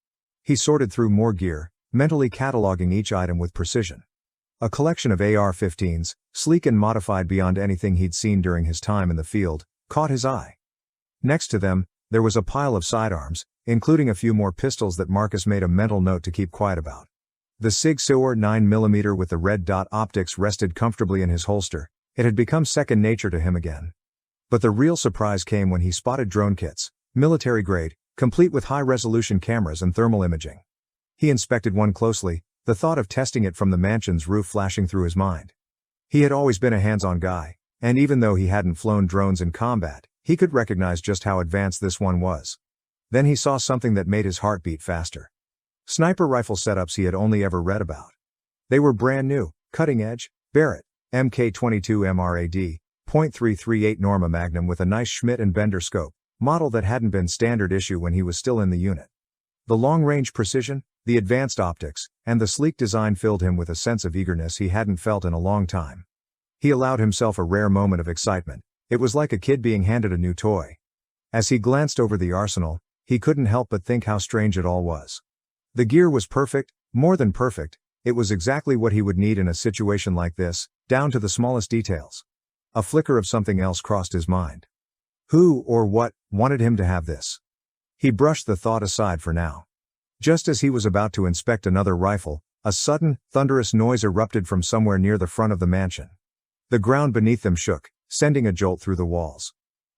He sorted through more gear, mentally cataloging each item with precision. A collection of AR-15s, sleek and modified beyond anything he'd seen during his time in the field, caught his eye. Next to them, there was a pile of sidearms, including a few more pistols that Marcus made a mental note to keep quiet about. The Sig Sauer 9mm with the red dot optics rested comfortably in his holster. It had become second nature to him again. But the real surprise came when he spotted drone kits, military grade, complete with high-resolution cameras and thermal imaging. He inspected one closely, the thought of testing it from the mansion's roof flashing through his mind. He had always been a hands-on guy, and even though he hadn't flown drones in combat, he could recognize just how advanced this one was. Then he saw something that made his heart beat faster. Sniper rifle setups he had only ever read about. They were brand new, cutting-edge, Barrett, Mk22 MRAD, .338 Norma Magnum with a nice Schmidt and Bender scope, model that hadn't been standard issue when he was still in the unit. The long-range precision, the advanced optics, and the sleek design filled him with a sense of eagerness he hadn't felt in a long time. He allowed himself a rare moment of excitement. It was like a kid being handed a new toy. As he glanced over the arsenal, he couldn't help but think how strange it all was. The gear was perfect, more than perfect. It was exactly what he would need in a situation like this, down to the smallest details. A flicker of something else crossed his mind. Who, or what, wanted him to have this? He brushed the thought aside for now. Just as he was about to inspect another rifle, a sudden, thunderous noise erupted from somewhere near the front of the mansion. The ground beneath them shook, sending a jolt through the walls.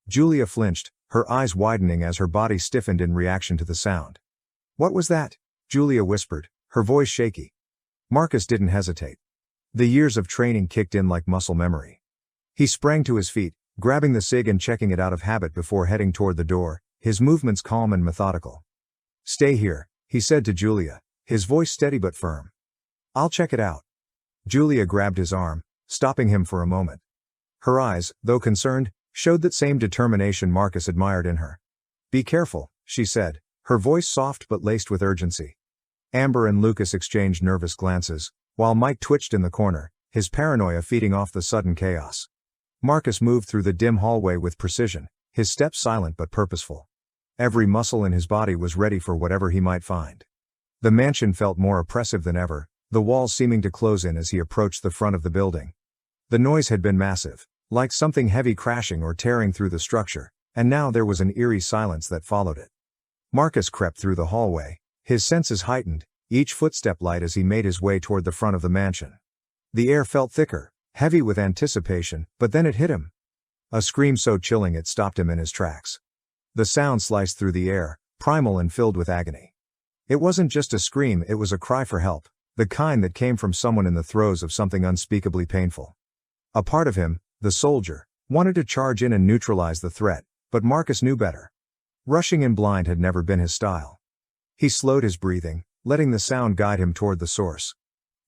Julia flinched, her eyes widening as her body stiffened in reaction to the sound. What was that? Julia whispered, her voice shaky. Marcus didn't hesitate. The years of training kicked in like muscle memory. He sprang to his feet, grabbing the Sig and checking it out of habit before heading toward the door, his movements calm and methodical. Stay here, he said to Julia, his voice steady but firm. I'll check it out. Julia grabbed his arm, stopping him for a moment. Her eyes, though concerned, showed that same determination Marcus admired in her. Be careful, she said, her voice soft but laced with urgency. Amber and Lucas exchanged nervous glances, while Mike twitched in the corner, his paranoia feeding off the sudden chaos. Marcus moved through the dim hallway with precision, his steps silent but purposeful. Every muscle in his body was ready for whatever he might find. The mansion felt more oppressive than ever, the walls seeming to close in as he approached the front of the building. The noise had been massive, like something heavy crashing or tearing through the structure, and now there was an eerie silence that followed it. Marcus crept through the hallway, his senses heightened, each footstep light as he made his way toward the front of the mansion. The air felt thicker, heavy with anticipation, but then it hit him. A scream so chilling it stopped him in his tracks. The sound sliced through the air, primal and filled with agony. It wasn't just a scream, it was a cry for help, the kind that came from someone in the throes of something unspeakably painful. A part of him, the soldier, wanted to charge in and neutralize the threat, but Marcus knew better. Rushing in blind had never been his style. He slowed his breathing, letting the sound guide him toward the source.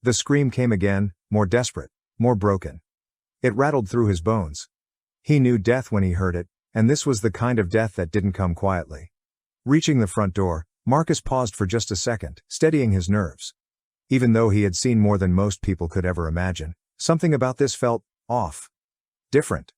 The scream came again, more desperate, more broken. It rattled through his bones. He knew death when he heard it, and this was the kind of death that didn't come quietly. Reaching the front door, Marcus paused for just a second, steadying his nerves. Even though he had seen more than most people could ever imagine, something about this felt off. Different.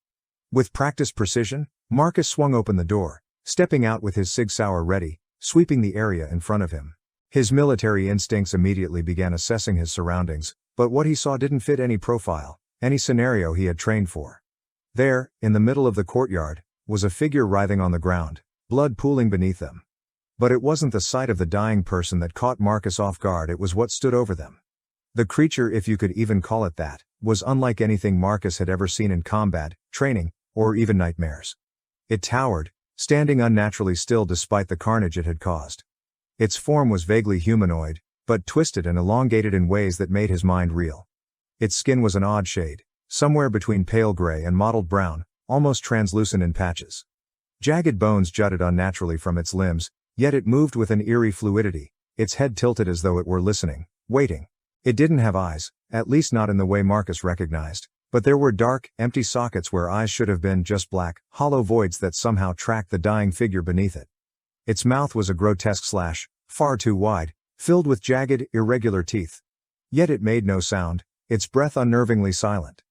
With practiced precision, Marcus swung open the door, stepping out with his Sig Sauer ready, sweeping the area in front of him. His military instincts immediately began assessing his surroundings, but what he saw didn't fit any profile, any scenario he had trained for. There, in the middle of the courtyard, was a figure writhing on the ground, blood pooling beneath them. But it wasn't the sight of the dying person that caught Marcus off guard, it was what stood over them. The creature, if you could even call it that, was unlike anything Marcus had ever seen in combat, training, or even nightmares. It towered, standing unnaturally still despite the carnage it had caused. Its form was vaguely humanoid, but twisted and elongated in ways that made his mind reel. Its skin was an odd shade, somewhere between pale gray and mottled brown, almost translucent in patches. Jagged bones jutted unnaturally from its limbs, yet it moved with an eerie fluidity, its head tilted as though it were listening, waiting. It didn't have eyes, at least not in the way Marcus recognized, but there were dark, empty sockets where eyes should have been, just black, hollow voids that somehow tracked the dying figure beneath it. Its mouth was a grotesque slash, far too wide, filled with jagged, irregular teeth. Yet it made no sound, its breath unnervingly silent.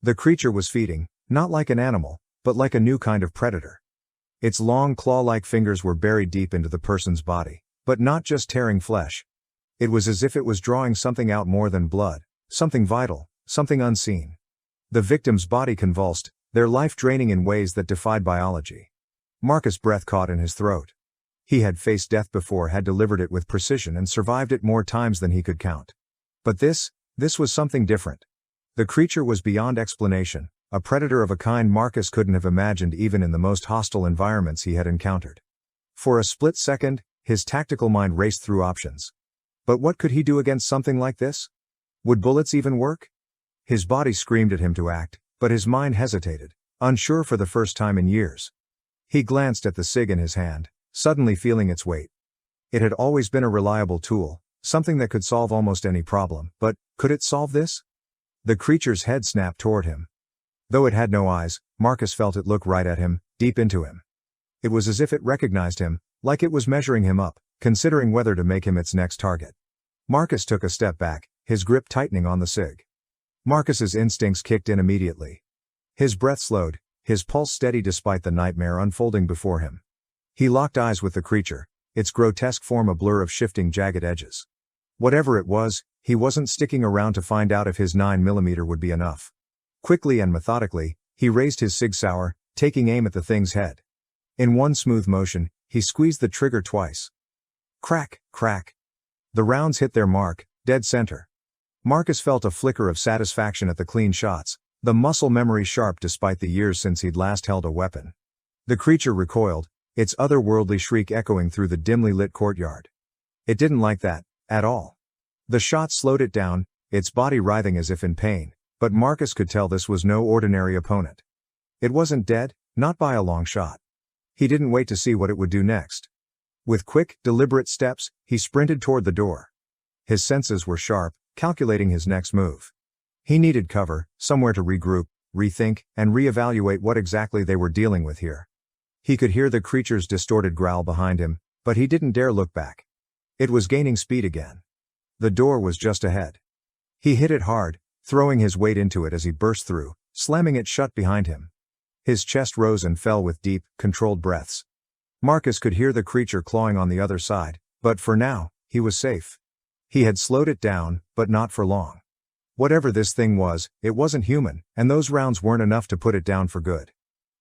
The creature was feeding, not like an animal, but like a new kind of predator. Its long claw-like fingers were buried deep into the person's body, but not just tearing flesh. It was as if it was drawing something out more than blood, something vital, something unseen. The victim's body convulsed, their life draining in ways that defied biology. Marcus' breath caught in his throat. He had faced death before, had delivered it with precision and survived it more times than he could count. But this was something different. The creature was beyond explanation, a predator of a kind Marcus couldn't have imagined even in the most hostile environments he had encountered. For a split second, his tactical mind raced through options. But what could he do against something like this? Would bullets even work? His body screamed at him to act, but his mind hesitated, unsure for the first time in years. He glanced at the SIG in his hand, suddenly feeling its weight. It had always been a reliable tool, something that could solve almost any problem, but could it solve this? The creature's head snapped toward him. Though it had no eyes, Marcus felt it look right at him, deep into him. It was as if it recognized him, like it was measuring him up, considering whether to make him its next target. Marcus took a step back, his grip tightening on the SIG. Marcus's instincts kicked in immediately. His breath slowed, his pulse steady despite the nightmare unfolding before him. He locked eyes with the creature, its grotesque form a blur of shifting jagged edges. Whatever it was, he wasn't sticking around to find out if his 9mm would be enough. Quickly and methodically, he raised his SIG Sauer, taking aim at the thing's head. In one smooth motion, he squeezed the trigger twice. Crack, crack. The rounds hit their mark, dead center. Marcus felt a flicker of satisfaction at the clean shots, the muscle memory sharp despite the years since he'd last held a weapon. The creature recoiled, its otherworldly shriek echoing through the dimly lit courtyard. It didn't like that, at all. The shot slowed it down, its body writhing as if in pain, but Marcus could tell this was no ordinary opponent. It wasn't dead, not by a long shot. He didn't wait to see what it would do next. With quick, deliberate steps, he sprinted toward the door. His senses were sharp, calculating his next move. He needed cover, somewhere to regroup, rethink, and reevaluate what exactly they were dealing with here. He could hear the creature's distorted growl behind him, but he didn't dare look back. It was gaining speed again. The door was just ahead. He hit it hard, throwing his weight into it as he burst through, slamming it shut behind him. His chest rose and fell with deep, controlled breaths. Marcus could hear the creature clawing on the other side, but for now, he was safe. He had slowed it down, but not for long. Whatever this thing was, it wasn't human, and those rounds weren't enough to put it down for good.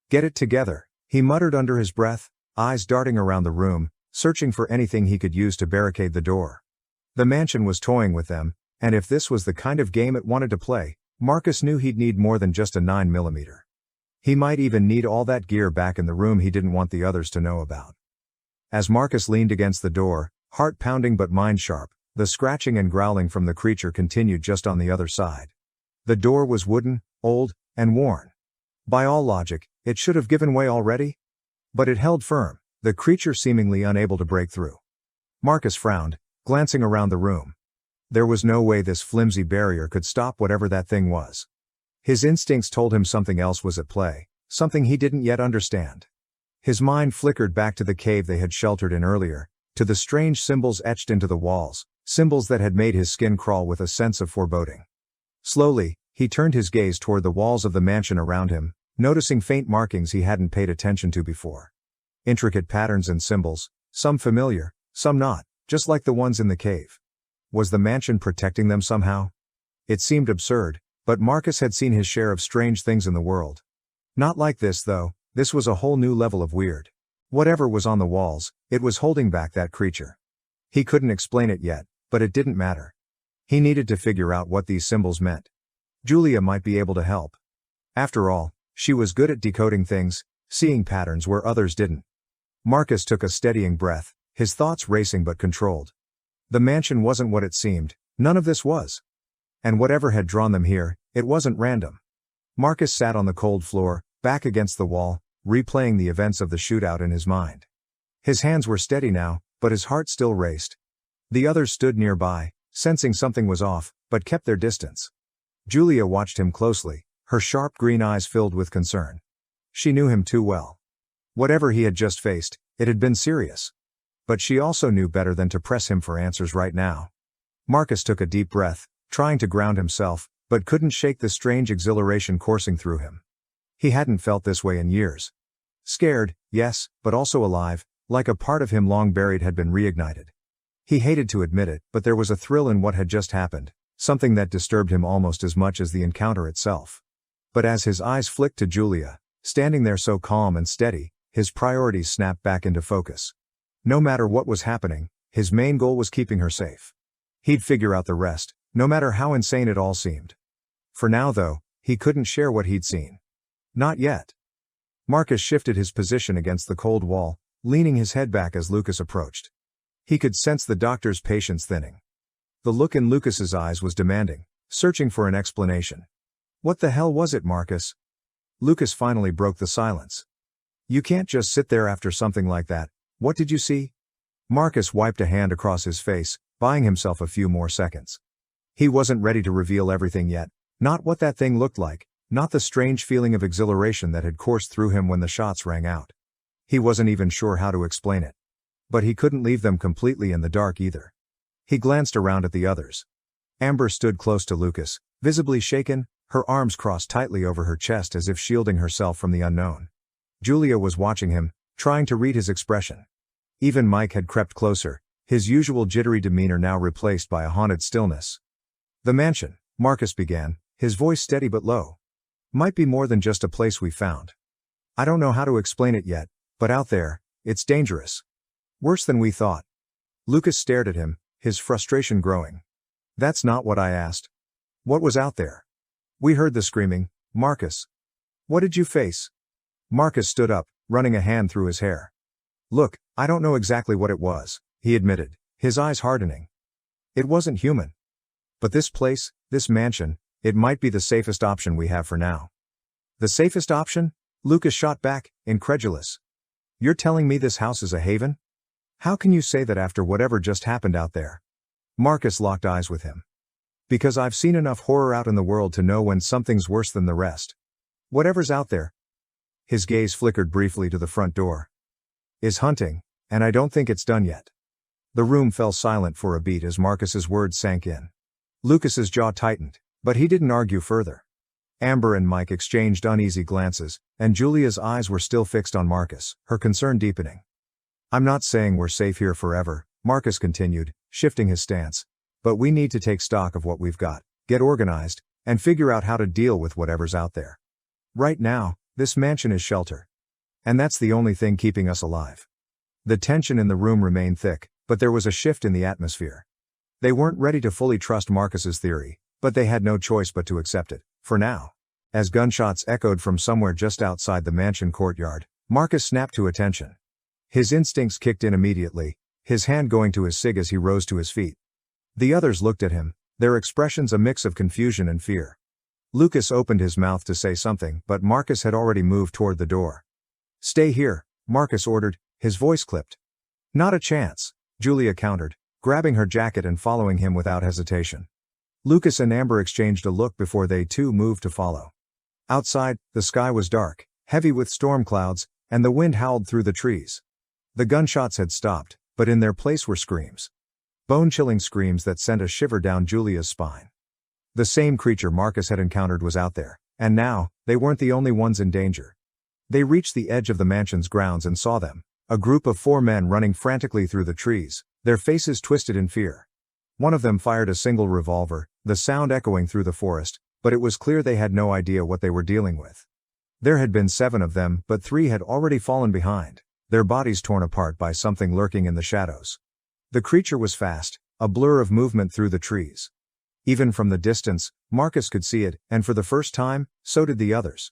Get it together, he muttered under his breath, eyes darting around the room, searching for anything he could use to barricade the door. The mansion was toying with them, and if this was the kind of game it wanted to play, Marcus knew he'd need more than just a 9mm. He might even need all that gear back in the room he didn't want the others to know about. As Marcus leaned against the door, heart pounding but mind sharp, the scratching and growling from the creature continued just on the other side. The door was wooden, old, and worn. By all logic, it should have given way already. But it held firm, the creature seemingly unable to break through. Marcus frowned, glancing around the room. There was no way this flimsy barrier could stop whatever that thing was. His instincts told him something else was at play, something he didn't yet understand. His mind flickered back to the cave they had sheltered in earlier, to the strange symbols etched into the walls, symbols that had made his skin crawl with a sense of foreboding. Slowly, he turned his gaze toward the walls of the mansion around him, noticing faint markings he hadn't paid attention to before. Intricate patterns and symbols, some familiar, some not, just like the ones in the cave. Was the mansion protecting them somehow? It seemed absurd, but Marcus had seen his share of strange things in the world. Not like this though, this was a whole new level of weird. Whatever was on the walls, it was holding back that creature. He couldn't explain it yet, but it didn't matter. He needed to figure out what these symbols meant. Julia might be able to help. After all, she was good at decoding things, seeing patterns where others didn't. Marcus took a steadying breath, his thoughts racing but controlled. The mansion wasn't what it seemed, none of this was. And whatever had drawn them here, it wasn't random. Marcus sat on the cold floor, back against the wall, replaying the events of the shootout in his mind. His hands were steady now, but his heart still raced. The others stood nearby, sensing something was off, but kept their distance. Julia watched him closely, her sharp green eyes filled with concern. She knew him too well. Whatever he had just faced, it had been serious. But she also knew better than to press him for answers right now. Marcus took a deep breath, trying to ground himself, but couldn't shake the strange exhilaration coursing through him. He hadn't felt this way in years. Scared, yes, but also alive, like a part of him long buried had been reignited. He hated to admit it, but there was a thrill in what had just happened, something that disturbed him almost as much as the encounter itself. But as his eyes flicked to Julia, standing there so calm and steady, his priorities snapped back into focus. No matter what was happening, his main goal was keeping her safe. He'd figure out the rest, no matter how insane it all seemed. For now though, he couldn't share what he'd seen. Not yet. Marcus shifted his position against the cold wall, leaning his head back as Lucas approached. He could sense the doctor's patience thinning. The look in Lucas's eyes was demanding, searching for an explanation. What the hell was it, Marcus? Lucas finally broke the silence. You can't just sit there after something like that. What did you see? Marcus wiped a hand across his face, buying himself a few more seconds. He wasn't ready to reveal everything yet, not what that thing looked like, not the strange feeling of exhilaration that had coursed through him when the shots rang out. He wasn't even sure how to explain it. But he couldn't leave them completely in the dark either. He glanced around at the others. Amber stood close to Lucas, visibly shaken, her arms crossed tightly over her chest as if shielding herself from the unknown. Julia was watching him, trying to read his expression. Even Mike had crept closer, his usual jittery demeanor now replaced by a haunted stillness. The mansion, Marcus began, his voice steady but low. Might be more than just a place we found. I don't know how to explain it yet, but out there, it's dangerous. Worse than we thought. Lucas stared at him, his frustration growing. That's not what I asked. What was out there? We heard the screaming, Marcus. What did you face? Marcus stood up, running a hand through his hair. Look, I don't know exactly what it was, he admitted, his eyes hardening. It wasn't human. But this place, this mansion, it might be the safest option we have for now. The safest option? Lucas shot back, incredulous. You're telling me this house is a haven? How can you say that after whatever just happened out there? Marcus locked eyes with him. Because I've seen enough horror out in the world to know when something's worse than the rest. Whatever's out there. His gaze flickered briefly to the front door. Is hunting, and I don't think it's done yet. The room fell silent for a beat as Marcus's words sank in. Lucas's jaw tightened, but he didn't argue further. Amber and Mike exchanged uneasy glances, and Julia's eyes were still fixed on Marcus, her concern deepening. I'm not saying we're safe here forever, Marcus continued, shifting his stance. But we need to take stock of what we've got, get organized, and figure out how to deal with whatever's out there. Right now, this mansion is shelter. And that's the only thing keeping us alive. The tension in the room remained thick, but there was a shift in the atmosphere. They weren't ready to fully trust Marcus's theory, but they had no choice but to accept it, for now. As gunshots echoed from somewhere just outside the mansion courtyard, Marcus snapped to attention. His instincts kicked in immediately, his hand going to his cig as he rose to his feet. The others looked at him, their expressions a mix of confusion and fear. Lucas opened his mouth to say something, but Marcus had already moved toward the door. Stay here, Marcus ordered, his voice clipped. Not a chance, Julia countered, grabbing her jacket and following him without hesitation. Lucas and Amber exchanged a look before they too moved to follow. Outside, the sky was dark, heavy with storm clouds, and the wind howled through the trees. The gunshots had stopped, but in their place were screams. Bone-chilling screams that sent a shiver down Julia's spine. The same creature Marcus had encountered was out there, and now, they weren't the only ones in danger. They reached the edge of the mansion's grounds and saw them, a group of 4 men running frantically through the trees, their faces twisted in fear. One of them fired a single revolver, the sound echoing through the forest, but it was clear they had no idea what they were dealing with. There had been 7 of them, but 3 had already fallen behind, their bodies torn apart by something lurking in the shadows. The creature was fast, a blur of movement through the trees. Even from the distance, Marcus could see it, and for the first time, so did the others.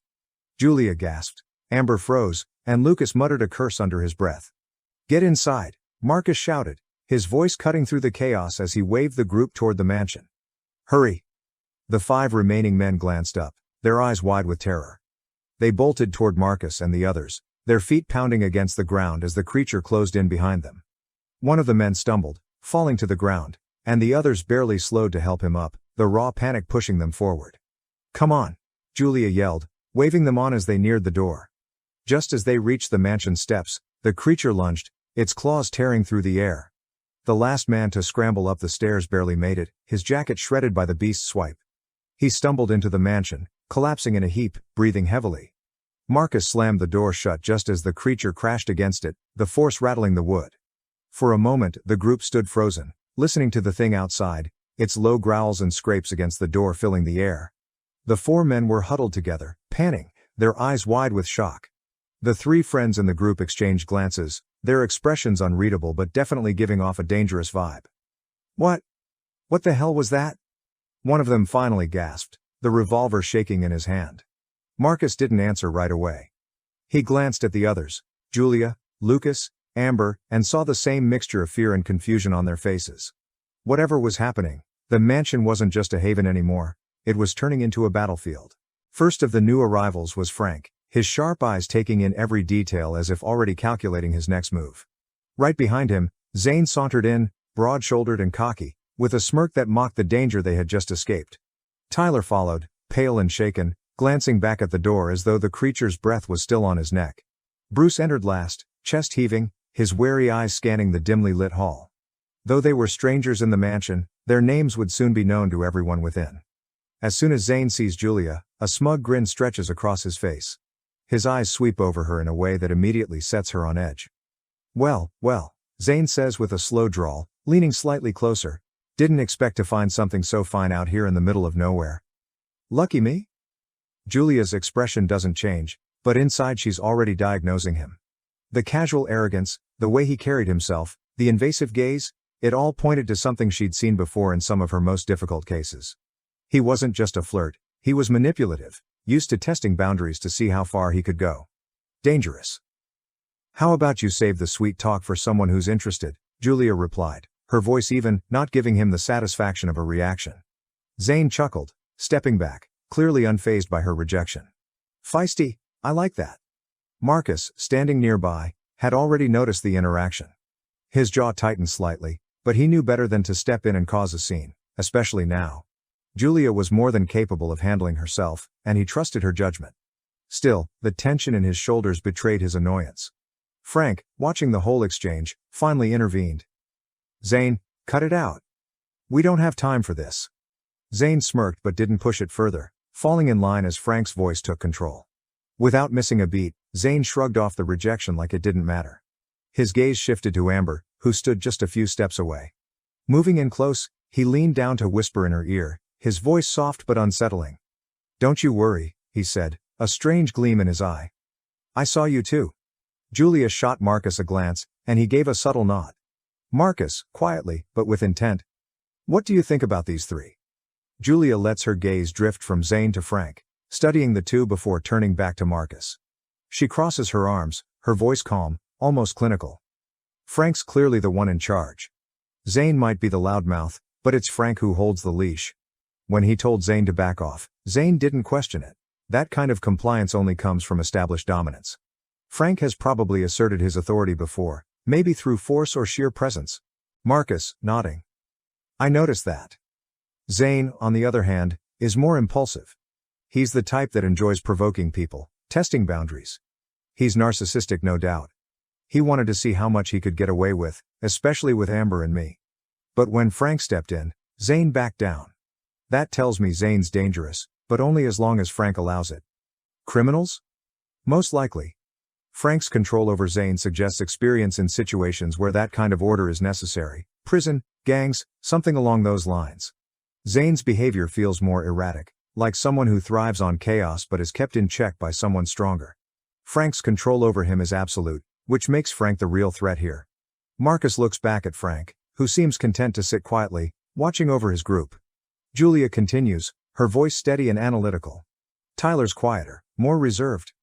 Julia gasped, Amber froze, and Lucas muttered a curse under his breath. "Get inside," Marcus shouted, his voice cutting through the chaos as he waved the group toward the mansion. "Hurry!" The 5 remaining men glanced up, their eyes wide with terror. They bolted toward Marcus and the others, their feet pounding against the ground as the creature closed in behind them. One of the men stumbled, falling to the ground, and the others barely slowed to help him up, the raw panic pushing them forward. "Come on!" Julia yelled, waving them on as they neared the door. Just as they reached the mansion steps, the creature lunged, its claws tearing through the air. The last man to scramble up the stairs barely made it, his jacket shredded by the beast's swipe. He stumbled into the mansion, collapsing in a heap, breathing heavily. Marcus slammed the door shut just as the creature crashed against it, the force rattling the wood. For a moment, the group stood frozen, listening to the thing outside, its low growls and scrapes against the door filling the air. The 4 men were huddled together, panting, their eyes wide with shock. The 3 friends in the group exchanged glances, their expressions unreadable but definitely giving off a dangerous vibe. What the hell was that?" One of them finally gasped, the revolver shaking in his hand. Marcus didn't answer right away. He glanced at the others, Julia, Lucas, Amber, and saw the same mixture of fear and confusion on their faces. Whatever was happening, the mansion wasn't just a haven anymore, it was turning into a battlefield. First of the new arrivals was Frank, his sharp eyes taking in every detail as if already calculating his next move. Right behind him, Zane sauntered in, broad-shouldered and cocky, with a smirk that mocked the danger they had just escaped. Tyler followed, pale and shaken, glancing back at the door as though the creature's breath was still on his neck. Bruce entered last, chest heaving, his wary eyes scanning the dimly lit hall. Though they were strangers in the mansion, their names would soon be known to everyone within. As soon as Zane sees Julia, a smug grin stretches across his face. His eyes sweep over her in a way that immediately sets her on edge. Well, Zane says with a slow drawl, leaning slightly closer. "Didn't expect to find something so fine out here in the middle of nowhere." "Lucky me?" Julia's expression doesn't change, but inside she's already diagnosing him. The casual arrogance, the way he carried himself, the invasive gaze, it all pointed to something she'd seen before in some of her most difficult cases. He wasn't just a flirt, he was manipulative, used to testing boundaries to see how far he could go. Dangerous. "How about you save the sweet talk for someone who's interested," Julia replied, her voice even, not giving him the satisfaction of a reaction. Zane chuckled, stepping back, clearly unfazed by her rejection. "Feisty, I like that." Marcus, standing nearby, had already noticed the interaction. His jaw tightened slightly, but he knew better than to step in and cause a scene, especially now. Julia was more than capable of handling herself, and he trusted her judgment. Still, the tension in his shoulders betrayed his annoyance. Frank, watching the whole exchange, finally intervened. "Zane, cut it out. We don't have time for this." Zane smirked but didn't push it further, falling in line as Frank's voice took control. Without missing a beat, Zane shrugged off the rejection like it didn't matter. His gaze shifted to Amber, who stood just a few steps away. Moving in close, he leaned down to whisper in her ear, his voice soft but unsettling. "Don't you worry," he said, a strange gleam in his eye. "I saw you too." Julia shot Marcus a glance, and he gave a subtle nod. Marcus, quietly, but with intent. "What do you think about these 3? Julia lets her gaze drift from Zane to Frank, studying the 2 before turning back to Marcus. She crosses her arms, her voice calm, almost clinical. "Frank's clearly the one in charge. Zane might be the loudmouth, but it's Frank who holds the leash." When he told Zane to back off, Zane didn't question it. That kind of compliance only comes from established dominance. Frank has probably asserted his authority before, maybe through force or sheer presence. Marcus, nodding. "I noticed that." Zane, on the other hand, is more impulsive. He's the type that enjoys provoking people, testing boundaries. He's narcissistic, no doubt. He wanted to see how much he could get away with, especially with Amber and me. But when Frank stepped in, Zane backed down. That tells me Zane's dangerous, but only as long as Frank allows it. Criminals? Most likely. Frank's control over Zane suggests experience in situations where that kind of order is necessary. Prison, gangs, something along those lines. Zane's behavior feels more erratic, like someone who thrives on chaos but is kept in check by someone stronger. Frank's control over him is absolute, which makes Frank the real threat here. Marcus looks back at Frank, who seems content to sit quietly, watching over his group. Julia continues, her voice steady and analytical. Tyler's quieter, more reserved.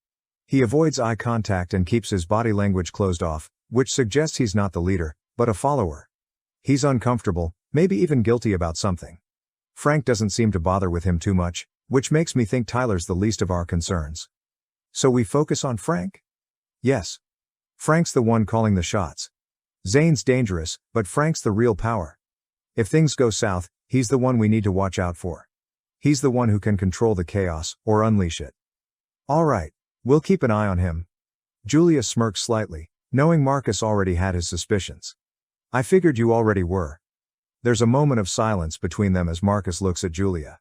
He avoids eye contact and keeps his body language closed off, which suggests he's not the leader, but a follower. He's uncomfortable, maybe even guilty about something. Frank doesn't seem to bother with him too much, which makes me think Tyler's the least of our concerns. So we focus on Frank? Yes. Frank's the one calling the shots. Zane's dangerous, but Frank's the real power. If things go south, he's the one we need to watch out for. He's the one who can control the chaos, or unleash it. All right, we'll keep an eye on him. Julia smirks slightly, knowing Marcus already had his suspicions. I figured you already were. There's a moment of silence between them as Marcus looks at Julia.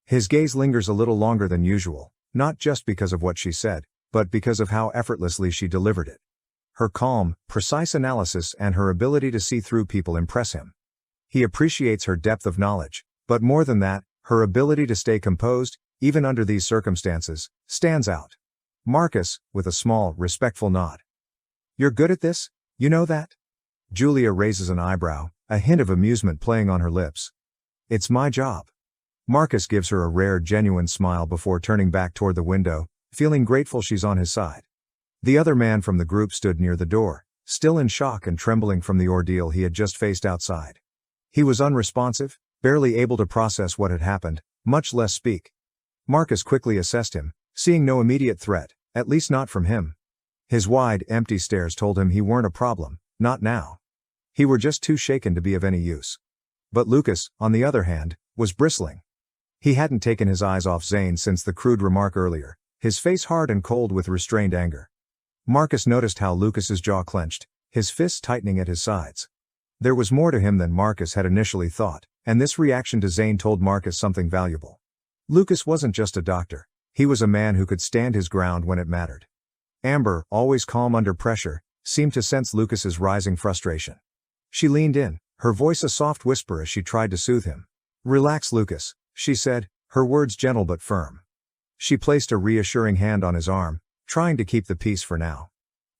His gaze lingers a little longer than usual, not just because of what she said, but because of how effortlessly she delivered it. Her calm, precise analysis and her ability to see through people impress him. He appreciates her depth of knowledge, but more than that, her ability to stay composed, even under these circumstances, stands out. Marcus, with a small, respectful nod. You're good at this? You know that? Julia raises an eyebrow, a hint of amusement playing on her lips. It's my job. Marcus gives her a rare, genuine smile before turning back toward the window, feeling grateful she's on his side. The other man from the group stood near the door, still in shock and trembling from the ordeal he had just faced outside. He was unresponsive, barely able to process what had happened, much less speak. Marcus quickly assessed him, seeing no immediate threat, at least not from him. His wide, empty stares told him he weren't a problem, not now. He were just too shaken to be of any use. But Lucas, on the other hand, was bristling. He hadn't taken his eyes off Zane since the crude remark earlier, his face hard and cold with restrained anger. Marcus noticed how Lucas's jaw clenched, his fists tightening at his sides. There was more to him than Marcus had initially thought, and this reaction to Zane told Marcus something valuable. Lucas wasn't just a doctor, he was a man who could stand his ground when it mattered. Amber, always calm under pressure, seemed to sense Lucas's rising frustration. She leaned in, her voice a soft whisper as she tried to soothe him. Relax, Lucas, she said, her words gentle but firm. She placed a reassuring hand on his arm, trying to keep the peace for now.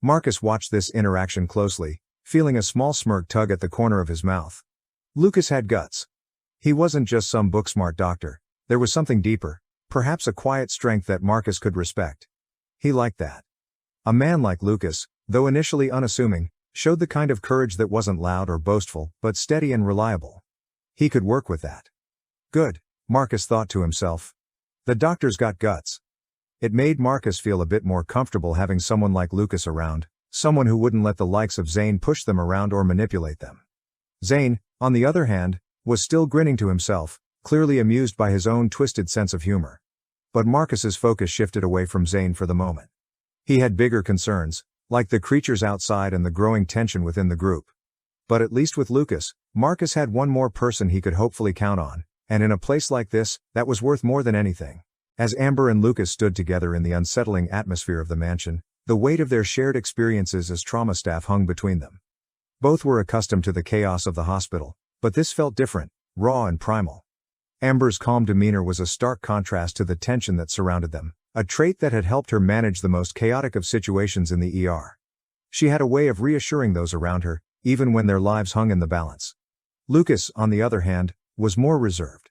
Marcus watched this interaction closely, feeling a small smirk tug at the corner of his mouth. Lucas had guts. He wasn't just some book-smart doctor, there was something deeper, perhaps a quiet strength that Marcus could respect. He liked that. A man like Lucas, though initially unassuming, showed the kind of courage that wasn't loud or boastful, but steady and reliable. He could work with that. Good, Marcus thought to himself. The doctor's got guts. It made Marcus feel a bit more comfortable having someone like Lucas around, someone who wouldn't let the likes of Zane push them around or manipulate them. Zane, on the other hand, was still grinning to himself, clearly amused by his own twisted sense of humor. But Marcus's focus shifted away from Zane for the moment. He had bigger concerns, like the creatures outside and the growing tension within the group. But at least with Lucas, Marcus had one more person he could hopefully count on, and in a place like this, that was worth more than anything. As Amber and Lucas stood together in the unsettling atmosphere of the mansion, the weight of their shared experiences as trauma staff hung between them. Both were accustomed to the chaos of the hospital, but this felt different, raw and primal. Amber's calm demeanor was a stark contrast to the tension that surrounded them, a trait that had helped her manage the most chaotic of situations in the ER. She had a way of reassuring those around her, even when their lives hung in the balance. Lucas, on the other hand, was more reserved.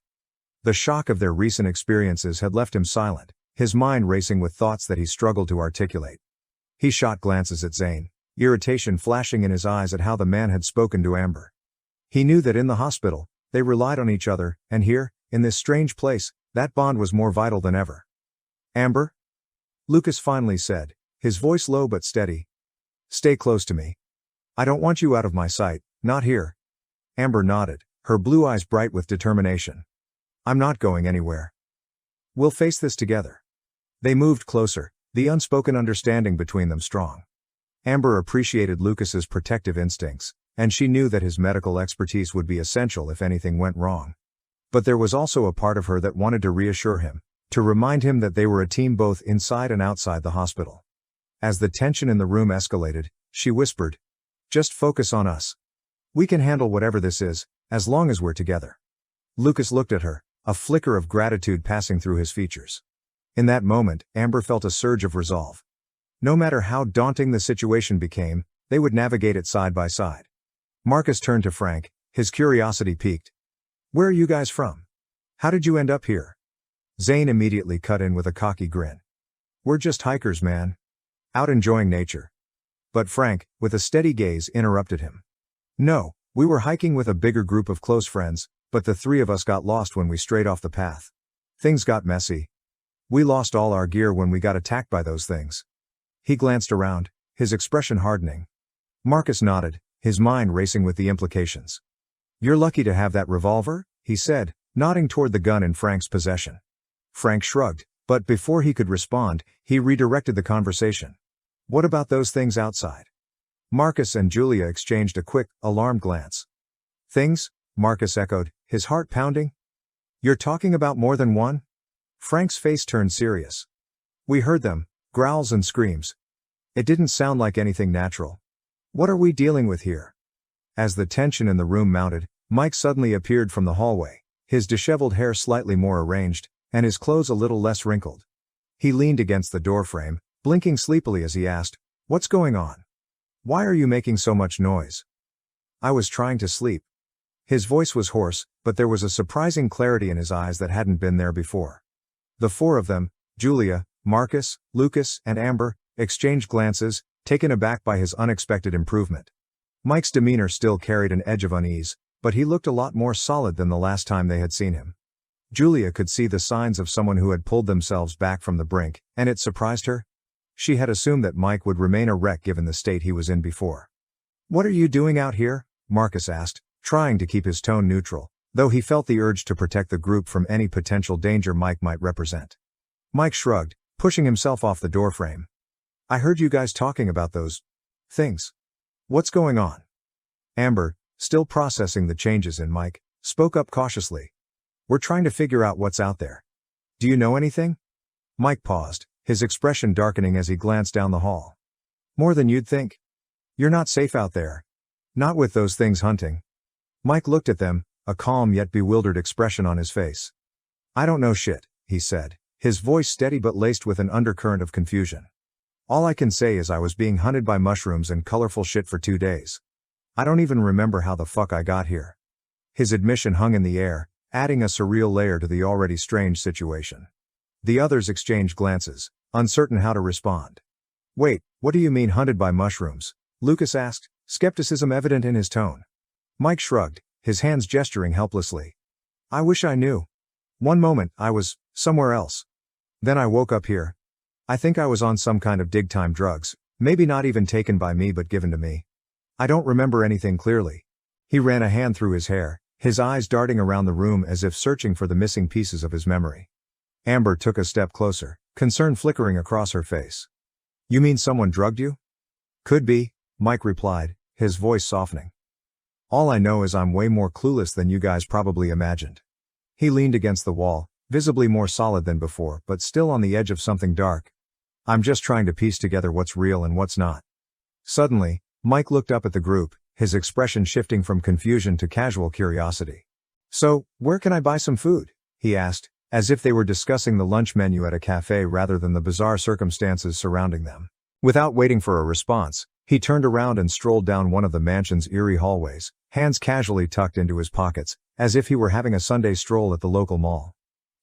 The shock of their recent experiences had left him silent, his mind racing with thoughts that he struggled to articulate. He shot glances at Zane, irritation flashing in his eyes at how the man had spoken to Amber. He knew that in the hospital, they relied on each other, and here, in this strange place, that bond was more vital than ever. Amber? Lucas finally said, his voice low but steady. Stay close to me. I don't want you out of my sight, not here. Amber nodded, her blue eyes bright with determination. I'm not going anywhere. We'll face this together. They moved closer, the unspoken understanding between them strong. Amber appreciated Lucas's protective instincts, and she knew that his medical expertise would be essential if anything went wrong. But there was also a part of her that wanted to reassure him, to remind him that they were a team both inside and outside the hospital. As the tension in the room escalated, she whispered, "Just focus on us. We can handle whatever this is, as long as we're together." Lucas looked at her, a flicker of gratitude passing through his features. In that moment, Amber felt a surge of resolve. No matter how daunting the situation became, they would navigate it side by side. Marcus turned to Frank, his curiosity piqued. "Where are you guys from? How did you end up here?" Zane immediately cut in with a cocky grin. "We're just hikers, man. Out enjoying nature." But Frank, with a steady gaze, interrupted him. "No, we were hiking with a bigger group of close friends, but the three of us got lost when we strayed off the path. Things got messy. We lost all our gear when we got attacked by those things." He glanced around, his expression hardening. Marcus nodded, his mind racing with the implications. "You're lucky to have that revolver," he said, nodding toward the gun in Frank's possession. Frank shrugged, but before he could respond, he redirected the conversation. "What about those things outside?" Marcus and Julia exchanged a quick, alarmed glance. "Things?" Marcus echoed, his heart pounding. "You're talking about more than one?" Frank's face turned serious. "We heard them, growls and screams. It didn't sound like anything natural. What are we dealing with here?" As the tension in the room mounted, Mike suddenly appeared from the hallway, his disheveled hair slightly more arranged, and his clothes a little less wrinkled. He leaned against the doorframe, blinking sleepily as he asked, "What's going on? Why are you making so much noise?" "I was trying to sleep." His voice was hoarse, but there was a surprising clarity in his eyes that hadn't been there before. The four of them, Julia, Marcus, Lucas, and Amber, exchanged glances, taken aback by his unexpected improvement. Mike's demeanor still carried an edge of unease, but he looked a lot more solid than the last time they had seen him. Julia could see the signs of someone who had pulled themselves back from the brink, and it surprised her. She had assumed that Mike would remain a wreck given the state he was in before. "What are you doing out here?" Marcus asked, trying to keep his tone neutral, though he felt the urge to protect the group from any potential danger Mike might represent. Mike shrugged, pushing himself off the doorframe. "I heard you guys talking about those things. What's going on?" Amber, still processing the changes in Mike, spoke up cautiously. "We're trying to figure out what's out there. Do you know anything?" Mike paused, his expression darkening as he glanced down the hall. "More than you'd think. You're not safe out there. Not with those things hunting." Mike looked at them, a calm yet bewildered expression on his face. "I don't know shit," he said, his voice steady but laced with an undercurrent of confusion. "All I can say is I was being hunted by mushrooms and colorful shit for 2 days. I don't even remember how the fuck I got here." His admission hung in the air, adding a surreal layer to the already strange situation. The others exchanged glances, uncertain how to respond. "Wait, what do you mean hunted by mushrooms?" Lucas asked, skepticism evident in his tone. Mike shrugged, his hands gesturing helplessly. "I wish I knew. One moment, I was somewhere else. Then I woke up here. I think I was on some kind of dig-time drugs, maybe not even taken by me but given to me. I don't remember anything clearly." He ran a hand through his hair, his eyes darting around the room as if searching for the missing pieces of his memory. Amber took a step closer, concern flickering across her face. "You mean someone drugged you?" "Could be," Mike replied, his voice softening. "All I know is I'm way more clueless than you guys probably imagined." He leaned against the wall, visibly more solid than before but still on the edge of something dark. "I'm just trying to piece together what's real and what's not." Suddenly, Mike looked up at the group, his expression shifting from confusion to casual curiosity. "So, where can I buy some food?" he asked, as if they were discussing the lunch menu at a cafe rather than the bizarre circumstances surrounding them. Without waiting for a response, he turned around and strolled down one of the mansion's eerie hallways, hands casually tucked into his pockets, as if he were having a Sunday stroll at the local mall.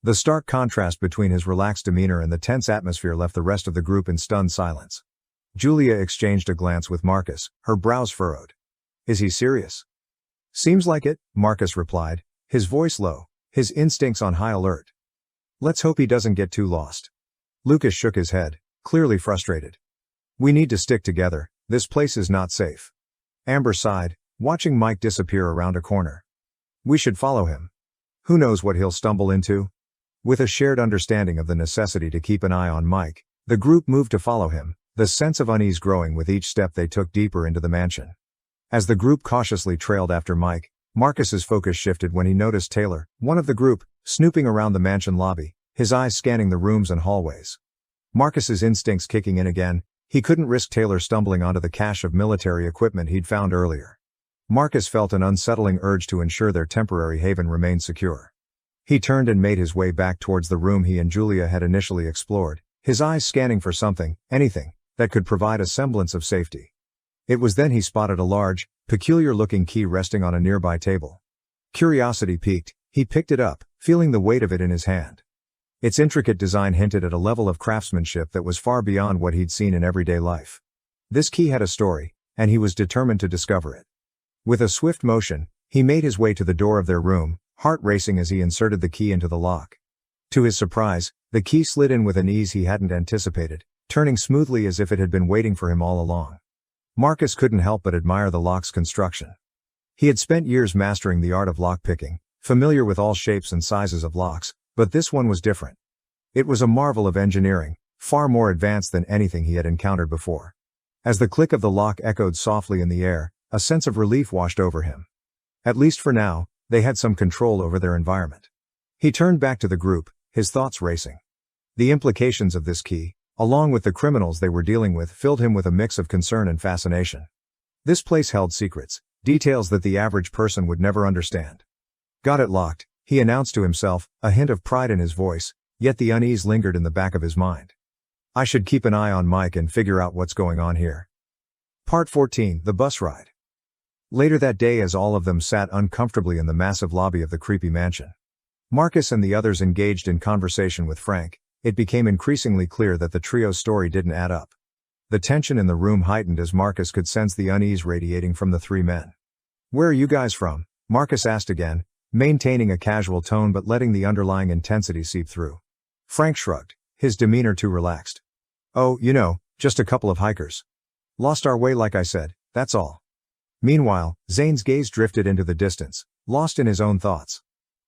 The stark contrast between his relaxed demeanor and the tense atmosphere left the rest of the group in stunned silence. Julia exchanged a glance with Marcus, her brows furrowed. "Is he serious?" "Seems like it," Marcus replied, his voice low, his instincts on high alert. "Let's hope he doesn't get too lost." Lucas shook his head, clearly frustrated. "We need to stick together, this place is not safe." Amber sighed, watching Mike disappear around a corner. "We should follow him. Who knows what he'll stumble into?" With a shared understanding of the necessity to keep an eye on Mike, the group moved to follow him, the sense of unease growing with each step they took deeper into the mansion. As the group cautiously trailed after Mike, Marcus's focus shifted when he noticed Taylor, one of the group, snooping around the mansion lobby, his eyes scanning the rooms and hallways. Marcus's instincts kicking in again, He couldn't risk Taylor stumbling onto the cache of military equipment he'd found earlier. Marcus felt an unsettling urge to ensure their temporary haven remained secure. He turned and made his way back towards the room he and Julia had initially explored, his eyes scanning for something, anything, that could provide a semblance of safety. It was then he spotted a large, peculiar-looking key resting on a nearby table. Curiosity piqued, he picked it up, feeling the weight of it in his hand. Its intricate design hinted at a level of craftsmanship that was far beyond what he'd seen in everyday life. This key had a story, and he was determined to discover it. With a swift motion, he made his way to the door of their room, heart racing as he inserted the key into the lock. To his surprise, the key slid in with an ease he hadn't anticipated, turning smoothly as if it had been waiting for him all along. Marcus couldn't help but admire the lock's construction. He had spent years mastering the art of lockpicking, familiar with all shapes and sizes of locks, but this one was different. It was a marvel of engineering, far more advanced than anything he had encountered before. As the click of the lock echoed softly in the air, a sense of relief washed over him. At least for now, they had some control over their environment. He turned back to the group, his thoughts racing. The implications of this key, along with the criminals they were dealing with, filled him with a mix of concern and fascination. This place held secrets, details that the average person would never understand. Got it locked, he announced to himself, a hint of pride in his voice, yet the unease lingered in the back of his mind. I should keep an eye on Mike and figure out what's going on here. Part 14, The Bus Ride. Later that day, as all of them sat uncomfortably in the massive lobby of the creepy mansion, Marcus and the others engaged in conversation with Frank, it became increasingly clear that the trio's story didn't add up. The tension in the room heightened as Marcus could sense the unease radiating from the three men. Where are you guys from? Marcus asked again, maintaining a casual tone but letting the underlying intensity seep through. Frank shrugged, his demeanor too relaxed. Oh, just a couple of hikers. Lost our way like I said, that's all. Meanwhile, Zane's gaze drifted into the distance, lost in his own thoughts.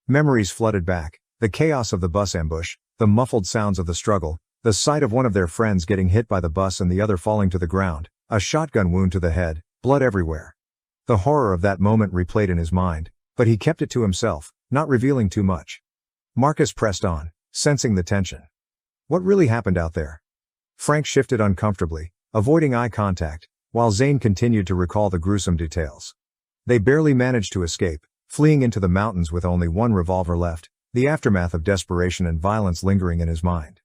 Memories flooded back, the chaos of the bus ambush, the muffled sounds of the struggle, the sight of one of their friends getting hit by the bus and the other falling to the ground, a shotgun wound to the head, blood everywhere. The horror of that moment replayed in his mind, but he kept it to himself, not revealing too much. Marcus pressed on, sensing the tension. What really happened out there? Frank shifted uncomfortably, avoiding eye contact, while Zane continued to recall the gruesome details. They barely managed to escape, fleeing into the mountains with only one revolver left, the aftermath of desperation and violence lingering in his mind.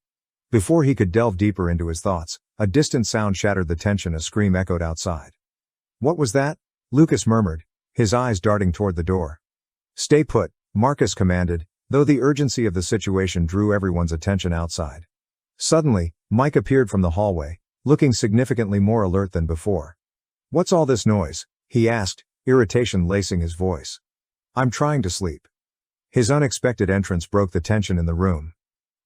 Before he could delve deeper into his thoughts, a distant sound shattered the tension. A scream echoed outside. What was that? Lucas murmured, his eyes darting toward the door. Stay put, Marcus commanded, though the urgency of the situation drew everyone's attention outside. Suddenly, Mike appeared from the hallway, looking significantly more alert than before. What's all this noise? He asked, irritation lacing his voice. I'm trying to sleep. His unexpected entrance broke the tension in the room.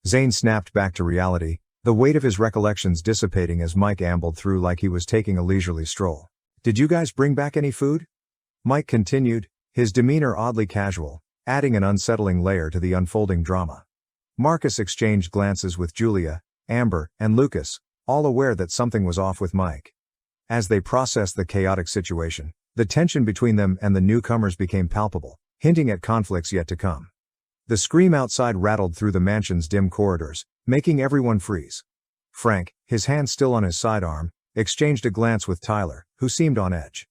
Zane snapped back to reality, the weight of his recollections dissipating as Mike ambled through like he was taking a leisurely stroll. Did you guys bring back any food? Mike continued, his demeanor oddly casual, adding an unsettling layer to the unfolding drama. Marcus exchanged glances with Julia, Amber, and Lucas, all aware that something was off with Mike. As they processed the chaotic situation, the tension between them and the newcomers became palpable, hinting at conflicts yet to come. The scream outside rattled through the mansion's dim corridors, making everyone freeze. Frank, his hand still on his sidearm, exchanged a glance with Tyler, who seemed on edge.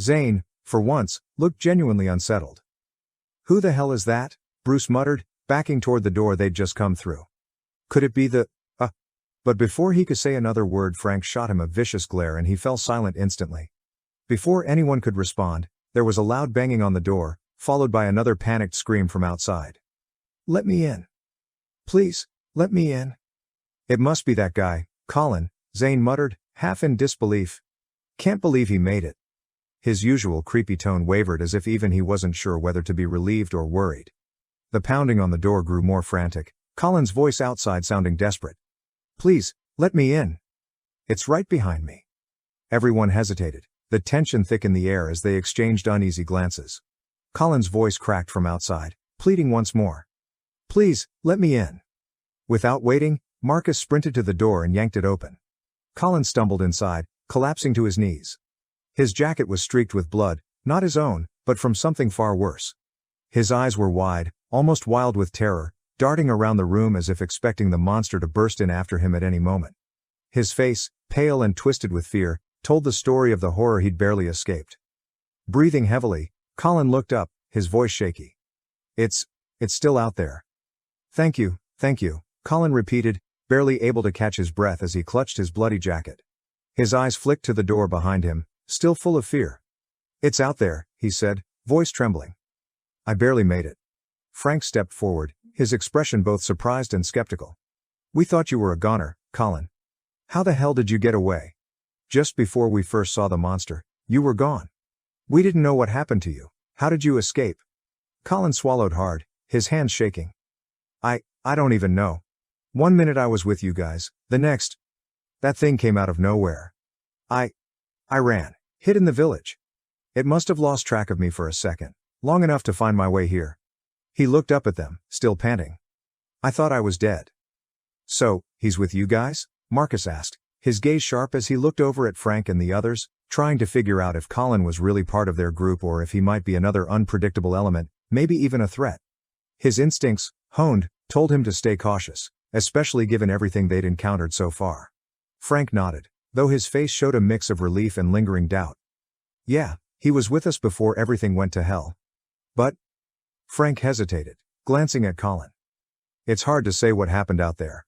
Zane, for once, looked genuinely unsettled. Who the hell is that? Bruce muttered, backing toward the door they'd just come through. Could it be the... But before he could say another word, Frank shot him a vicious glare and he fell silent instantly. Before anyone could respond, there was a loud banging on the door, followed by another panicked scream from outside. Let me in. Please, let me in. It must be that guy, Colin, Zane muttered, half in disbelief. Can't believe he made it. His usual creepy tone wavered as if even he wasn't sure whether to be relieved or worried. The pounding on the door grew more frantic, Colin's voice outside sounding desperate. Please, let me in. It's right behind me. Everyone hesitated, the tension thick in the air as they exchanged uneasy glances. Colin's voice cracked from outside, pleading once more. Please, let me in. Without waiting, Marcus sprinted to the door and yanked it open. Colin stumbled inside, collapsing to his knees. His jacket was streaked with blood, not his own, but from something far worse. His eyes were wide, almost wild with terror, darting around the room as if expecting the monster to burst in after him at any moment. His face, pale and twisted with fear, told the story of the horror he'd barely escaped. Breathing heavily, Colin looked up, his voice shaky. It's still out there. Thank you, Colin repeated, barely able to catch his breath as he clutched his bloody jacket. His eyes flicked to the door behind him, still full of fear. It's out there, he said, voice trembling. I barely made it. Frank stepped forward, his expression both surprised and skeptical. We thought you were a goner, Colin. How the hell did you get away? Just before we first saw the monster, you were gone. We didn't know what happened to you. How did you escape? Colin swallowed hard, his hands shaking. I don't even know. One minute I was with you guys, the next. That thing came out of nowhere. I ran, hid in the village. It must have lost track of me for a second, long enough to find my way here. He looked up at them, still panting. I thought I was dead. So, he's with you guys? Marcus asked, his gaze sharp as he looked over at Frank and the others, trying to figure out if Colin was really part of their group or if he might be another unpredictable element, maybe even a threat. His instincts, honed, told him to stay cautious, especially given everything they'd encountered so far. Frank nodded, though his face showed a mix of relief and lingering doubt. Yeah, he was with us before everything went to hell. But? Frank hesitated, glancing at Colin. It's hard to say what happened out there.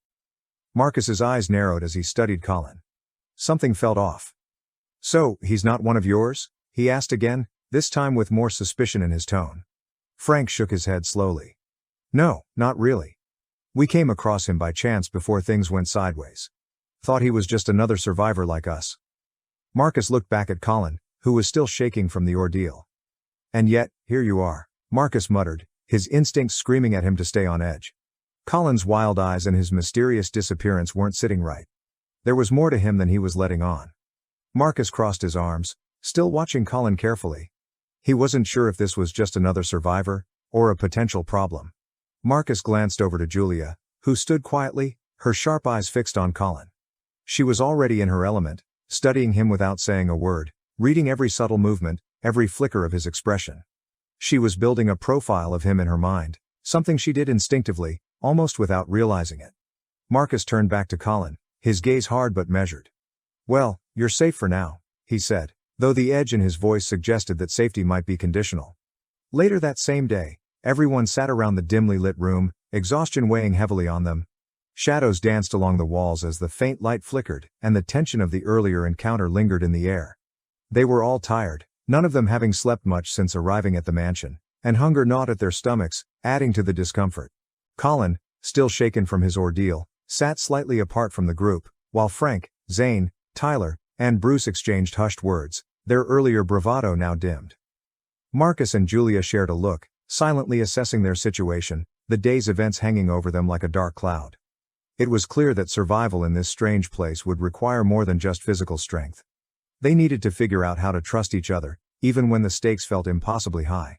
Marcus's eyes narrowed as he studied Colin. Something felt off. So, he's not one of yours? He asked again, this time with more suspicion in his tone. Frank shook his head slowly. No, not really. We came across him by chance before things went sideways. Thought he was just another survivor like us. Marcus looked back at Colin, who was still shaking from the ordeal. And yet, here you are, Marcus muttered, his instincts screaming at him to stay on edge. Colin's wild eyes and his mysterious disappearance weren't sitting right. There was more to him than he was letting on. Marcus crossed his arms, still watching Colin carefully. He wasn't sure if this was just another survivor, or a potential problem. Marcus glanced over to Julia, who stood quietly, her sharp eyes fixed on Colin. She was already in her element, studying him without saying a word, reading every subtle movement, every flicker of his expression. She was building a profile of him in her mind, something she did instinctively, almost without realizing it. Marcus turned back to Colin, his gaze hard but measured. Well, you're safe for now, he said, though the edge in his voice suggested that safety might be conditional. Later that same day, everyone sat around the dimly lit room, exhaustion weighing heavily on them. Shadows danced along the walls as the faint light flickered, and the tension of the earlier encounter lingered in the air. They were all tired, none of them having slept much since arriving at the mansion, and hunger gnawed at their stomachs, adding to the discomfort. Colin, still shaken from his ordeal, sat slightly apart from the group, while Frank, Zane, Tyler, and Bruce exchanged hushed words, their earlier bravado now dimmed. Marcus and Julia shared a look, silently assessing their situation, the day's events hanging over them like a dark cloud. It was clear that survival in this strange place would require more than just physical strength. They needed to figure out how to trust each other, even when the stakes felt impossibly high.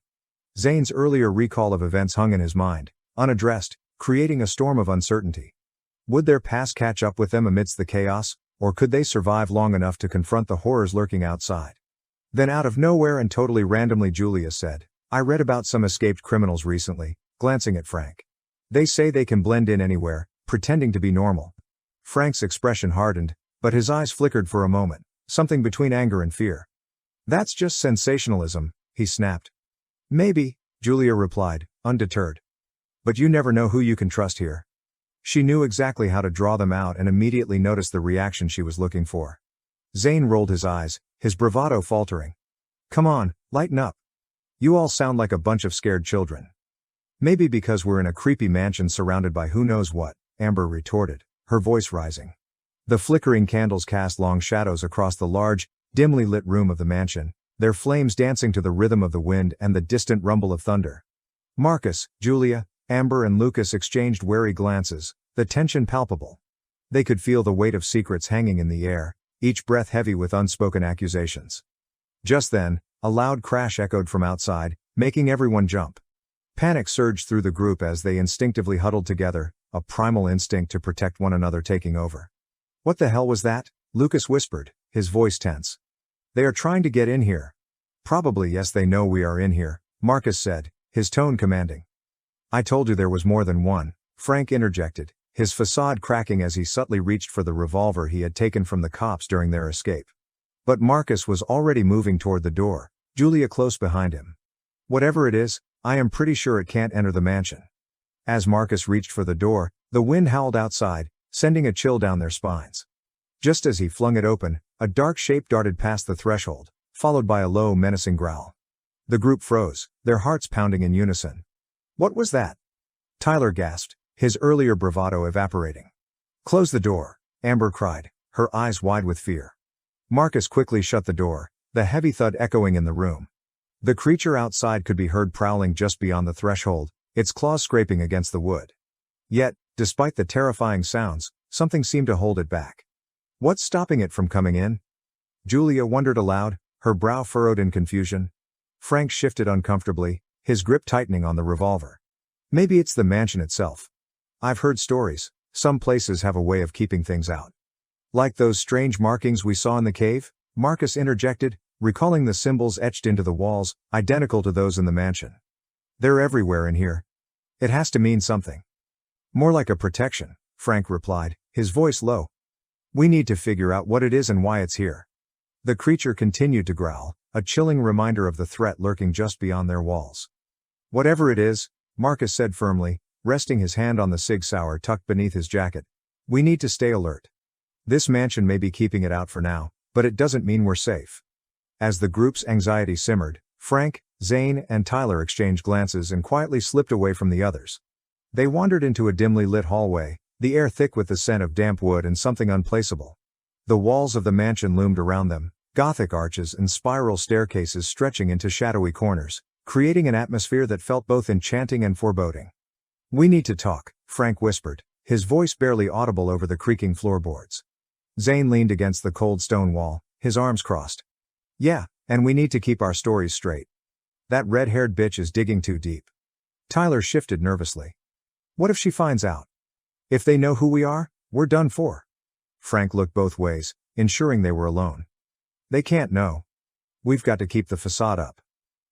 Zane's earlier recall of events hung in his mind, unaddressed, creating a storm of uncertainty. Would their past catch up with them amidst the chaos, or could they survive long enough to confront the horrors lurking outside? Then out of nowhere and totally randomly Julia said, I read about some escaped criminals recently, glancing at Frank. They say they can blend in anywhere, pretending to be normal. Frank's expression hardened, but his eyes flickered for a moment, something between anger and fear. That's just sensationalism, he snapped. Maybe, Julia replied, undeterred. But you never know who you can trust here. She knew exactly how to draw them out and immediately noticed the reaction she was looking for. Zane rolled his eyes, his bravado faltering. Come on, lighten up. You all sound like a bunch of scared children. Maybe because we're in a creepy mansion surrounded by who knows what, Amber retorted, her voice rising. The flickering candles cast long shadows across the large, dimly lit room of the mansion, their flames dancing to the rhythm of the wind and the distant rumble of thunder. Marcus, Julia, Amber and Lucas exchanged wary glances, the tension palpable. They could feel the weight of secrets hanging in the air, each breath heavy with unspoken accusations. Just then, a loud crash echoed from outside, making everyone jump. Panic surged through the group as they instinctively huddled together, a primal instinct to protect one another taking over. What the hell was that? Lucas whispered, his voice tense. They are trying to get in here. Probably yes, they know we are in here, Marcus said, his tone commanding. I told you there was more than one, Frank interjected, his facade cracking as he subtly reached for the revolver he had taken from the cops during their escape. But Marcus was already moving toward the door, Julia close behind him. "Whatever it is, I am pretty sure it can't enter the mansion." As Marcus reached for the door, the wind howled outside, sending a chill down their spines. Just as he flung it open, a dark shape darted past the threshold, followed by a low, menacing growl. The group froze, their hearts pounding in unison. "What was that?" Tyler gasped, his earlier bravado evaporating. "Close the door," Amber cried, her eyes wide with fear. Marcus quickly shut the door, the heavy thud echoing in the room. The creature outside could be heard prowling just beyond the threshold, its claws scraping against the wood. Yet, despite the terrifying sounds, something seemed to hold it back. What's stopping it from coming in? Julia wondered aloud, her brow furrowed in confusion. Frank shifted uncomfortably, his grip tightening on the revolver. "Maybe it's the mansion itself. I've heard stories, some places have a way of keeping things out." "Like those strange markings we saw in the cave?" Marcus interjected, recalling the symbols etched into the walls, identical to those in the mansion. "They're everywhere in here. It has to mean something." "More like a protection," Frank replied, his voice low. "We need to figure out what it is and why it's here." The creature continued to growl, a chilling reminder of the threat lurking just beyond their walls. "Whatever it is," Marcus said firmly, resting his hand on the Sig Sauer tucked beneath his jacket, "we need to stay alert. This mansion may be keeping it out for now, but it doesn't mean we're safe." As the group's anxiety simmered, Frank, Zane, and Tyler exchanged glances and quietly slipped away from the others. They wandered into a dimly lit hallway, the air thick with the scent of damp wood and something unplaceable. The walls of the mansion loomed around them, Gothic arches and spiral staircases stretching into shadowy corners, creating an atmosphere that felt both enchanting and foreboding. "We need to talk," Frank whispered, his voice barely audible over the creaking floorboards. Zane leaned against the cold stone wall, his arms crossed. "Yeah, and we need to keep our stories straight. That red-haired bitch is digging too deep." Tyler shifted nervously. "What if she finds out? If they know who we are, we're done for." Frank looked both ways, ensuring they were alone. "They can't know. We've got to keep the facade up.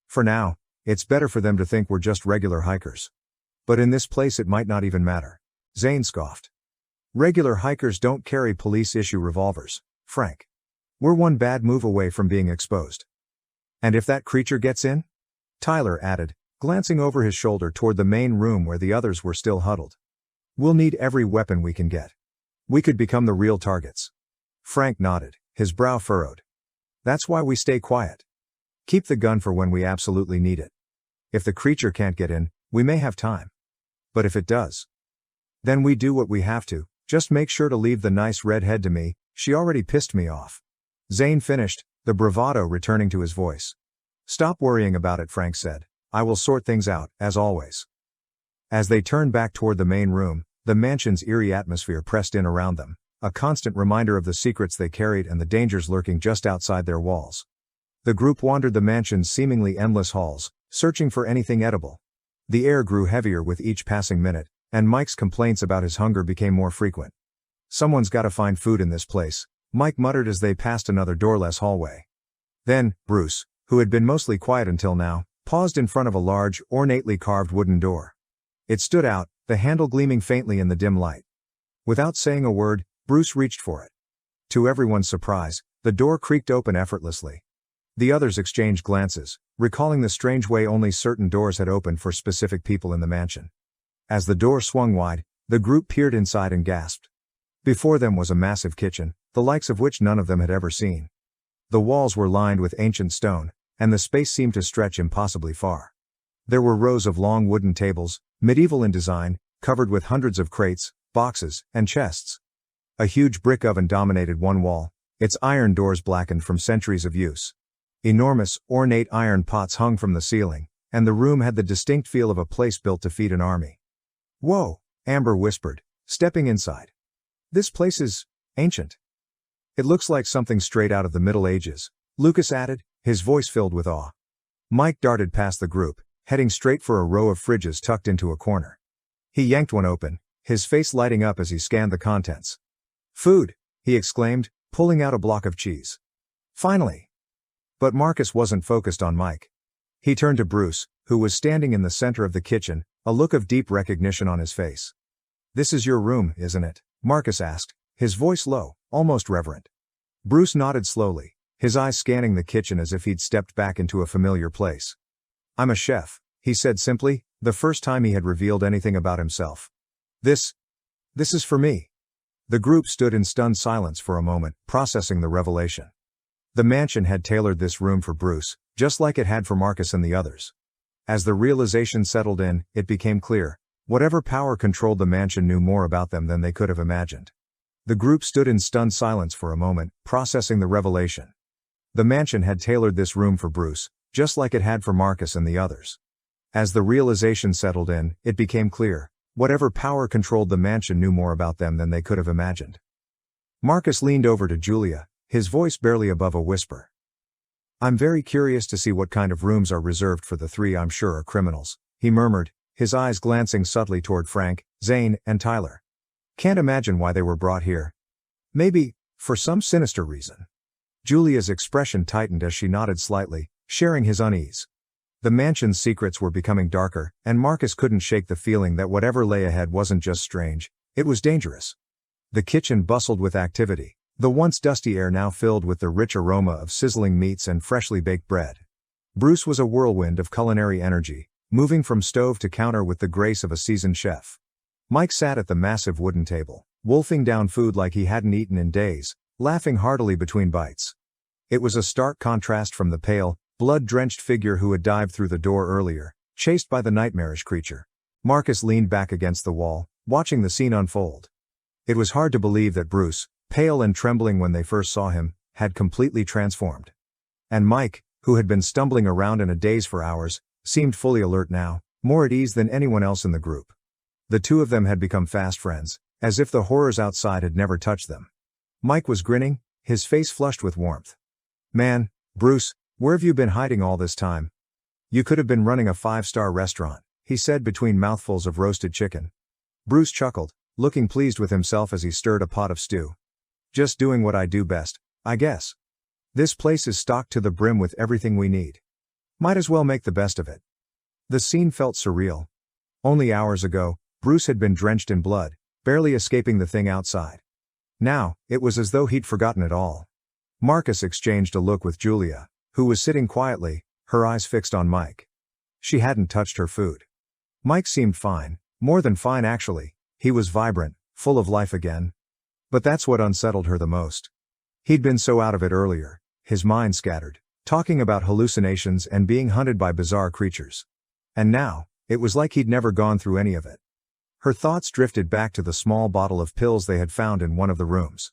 For now, it's better for them to think we're just regular hikers. But in this place it might not even matter." Zane scoffed. "Regular hikers don't carry police-issue revolvers, Frank. We're one bad move away from being exposed." "And if that creature gets in?" Tyler added, glancing over his shoulder toward the main room where the others were still huddled. "We'll need every weapon we can get. We could become the real targets." Frank nodded, his brow furrowed. "That's why we stay quiet. Keep the gun for when we absolutely need it. If the creature can't get in, we may have time. But if it does, then we do what we have to. Just make sure to leave the nice redhead to me, she already pissed me off." Zane finished, the bravado returning to his voice. "Stop worrying about it," Frank said. "I will sort things out, as always." As they turned back toward the main room, the mansion's eerie atmosphere pressed in around them, a constant reminder of the secrets they carried and the dangers lurking just outside their walls. The group wandered the mansion's seemingly endless halls, searching for anything edible. The air grew heavier with each passing minute, and Mike's complaints about his hunger became more frequent. "Someone's got to find food in this place," Mike muttered as they passed another doorless hallway. Then, Bruce, who had been mostly quiet until now, paused in front of a large, ornately carved wooden door. It stood out, the handle gleaming faintly in the dim light. Without saying a word, Bruce reached for it. To everyone's surprise, the door creaked open effortlessly. The others exchanged glances, recalling the strange way only certain doors had opened for specific people in the mansion. As the door swung wide, the group peered inside and gasped. Before them was a massive kitchen, the likes of which none of them had ever seen. The walls were lined with ancient stone, and the space seemed to stretch impossibly far. There were rows of long wooden tables, medieval in design, covered with hundreds of crates, boxes, and chests. A huge brick oven dominated one wall, its iron doors blackened from centuries of use. Enormous, ornate iron pots hung from the ceiling, and the room had the distinct feel of a place built to feed an army. "Whoa," Amber whispered, stepping inside. "This place is ancient. It looks like something straight out of the Middle Ages," Lucas added, his voice filled with awe. Mike darted past the group, heading straight for a row of fridges tucked into a corner. He yanked one open, his face lighting up as he scanned the contents. "Food," he exclaimed, pulling out a block of cheese. "Finally." But Marcus wasn't focused on Mike. He turned to Bruce, who was standing in the center of the kitchen, a look of deep recognition on his face. "This is your room, isn't it?" Marcus asked, his voice low, almost reverent. Bruce nodded slowly, his eyes scanning the kitchen as if he'd stepped back into a familiar place. "I'm a chef," he said simply, the first time he had revealed anything about himself. This is for me." The group stood in stunned silence for a moment, processing the revelation. The mansion had tailored this room for Bruce, just like it had for Marcus and the others. As the realization settled in, it became clear. Whatever power controlled the mansion knew more about them than they could have imagined. The group stood in stunned silence for a moment, processing the revelation. The mansion had tailored this room for Bruce, just like it had for Marcus and the others. As the realization settled in, it became clear. Whatever power controlled the mansion knew more about them than they could have imagined. Marcus leaned over to Julia, his voice barely above a whisper. "I'm very curious to see what kind of rooms are reserved for the three I'm sure are criminals," he murmured, his eyes glancing subtly toward Frank, Zane, and Tyler. "Can't imagine why they were brought here. Maybe, for some sinister reason." Julia's expression tightened as she nodded slightly, sharing his unease. The mansion's secrets were becoming darker, and Marcus couldn't shake the feeling that whatever lay ahead wasn't just strange, it was dangerous. The kitchen bustled with activity, the once dusty air now filled with the rich aroma of sizzling meats and freshly baked bread. Bruce was a whirlwind of culinary energy, moving from stove to counter with the grace of a seasoned chef. Mike sat at the massive wooden table, wolfing down food like he hadn't eaten in days, laughing heartily between bites. It was a stark contrast from the pale, blood-drenched figure who had dived through the door earlier, chased by the nightmarish creature. Marcus leaned back against the wall, watching the scene unfold. It was hard to believe that Bruce, pale and trembling when they first saw him, had completely transformed. And Mike, who had been stumbling around in a daze for hours, seemed fully alert now, more at ease than anyone else in the group. The two of them had become fast friends, as if the horrors outside had never touched them. Mike was grinning, his face flushed with warmth. "Man, Bruce, where have you been hiding all this time? You could have been running a 5-star restaurant," he said between mouthfuls of roasted chicken. Bruce chuckled, looking pleased with himself as he stirred a pot of stew. "Just doing what I do best, I guess. This place is stocked to the brim with everything we need. Might as well make the best of it." The scene felt surreal. Only hours ago, Bruce had been drenched in blood, barely escaping the thing outside. Now, it was as though he'd forgotten it all. Marcus exchanged a look with Julia, who was sitting quietly, her eyes fixed on Mike. She hadn't touched her food. Mike seemed fine, more than fine actually. He was vibrant, full of life again. But that's what unsettled her the most. He'd been so out of it earlier, his mind scattered, talking about hallucinations and being hunted by bizarre creatures. And now, it was like he'd never gone through any of it. Her thoughts drifted back to the small bottle of pills they had found in one of the rooms.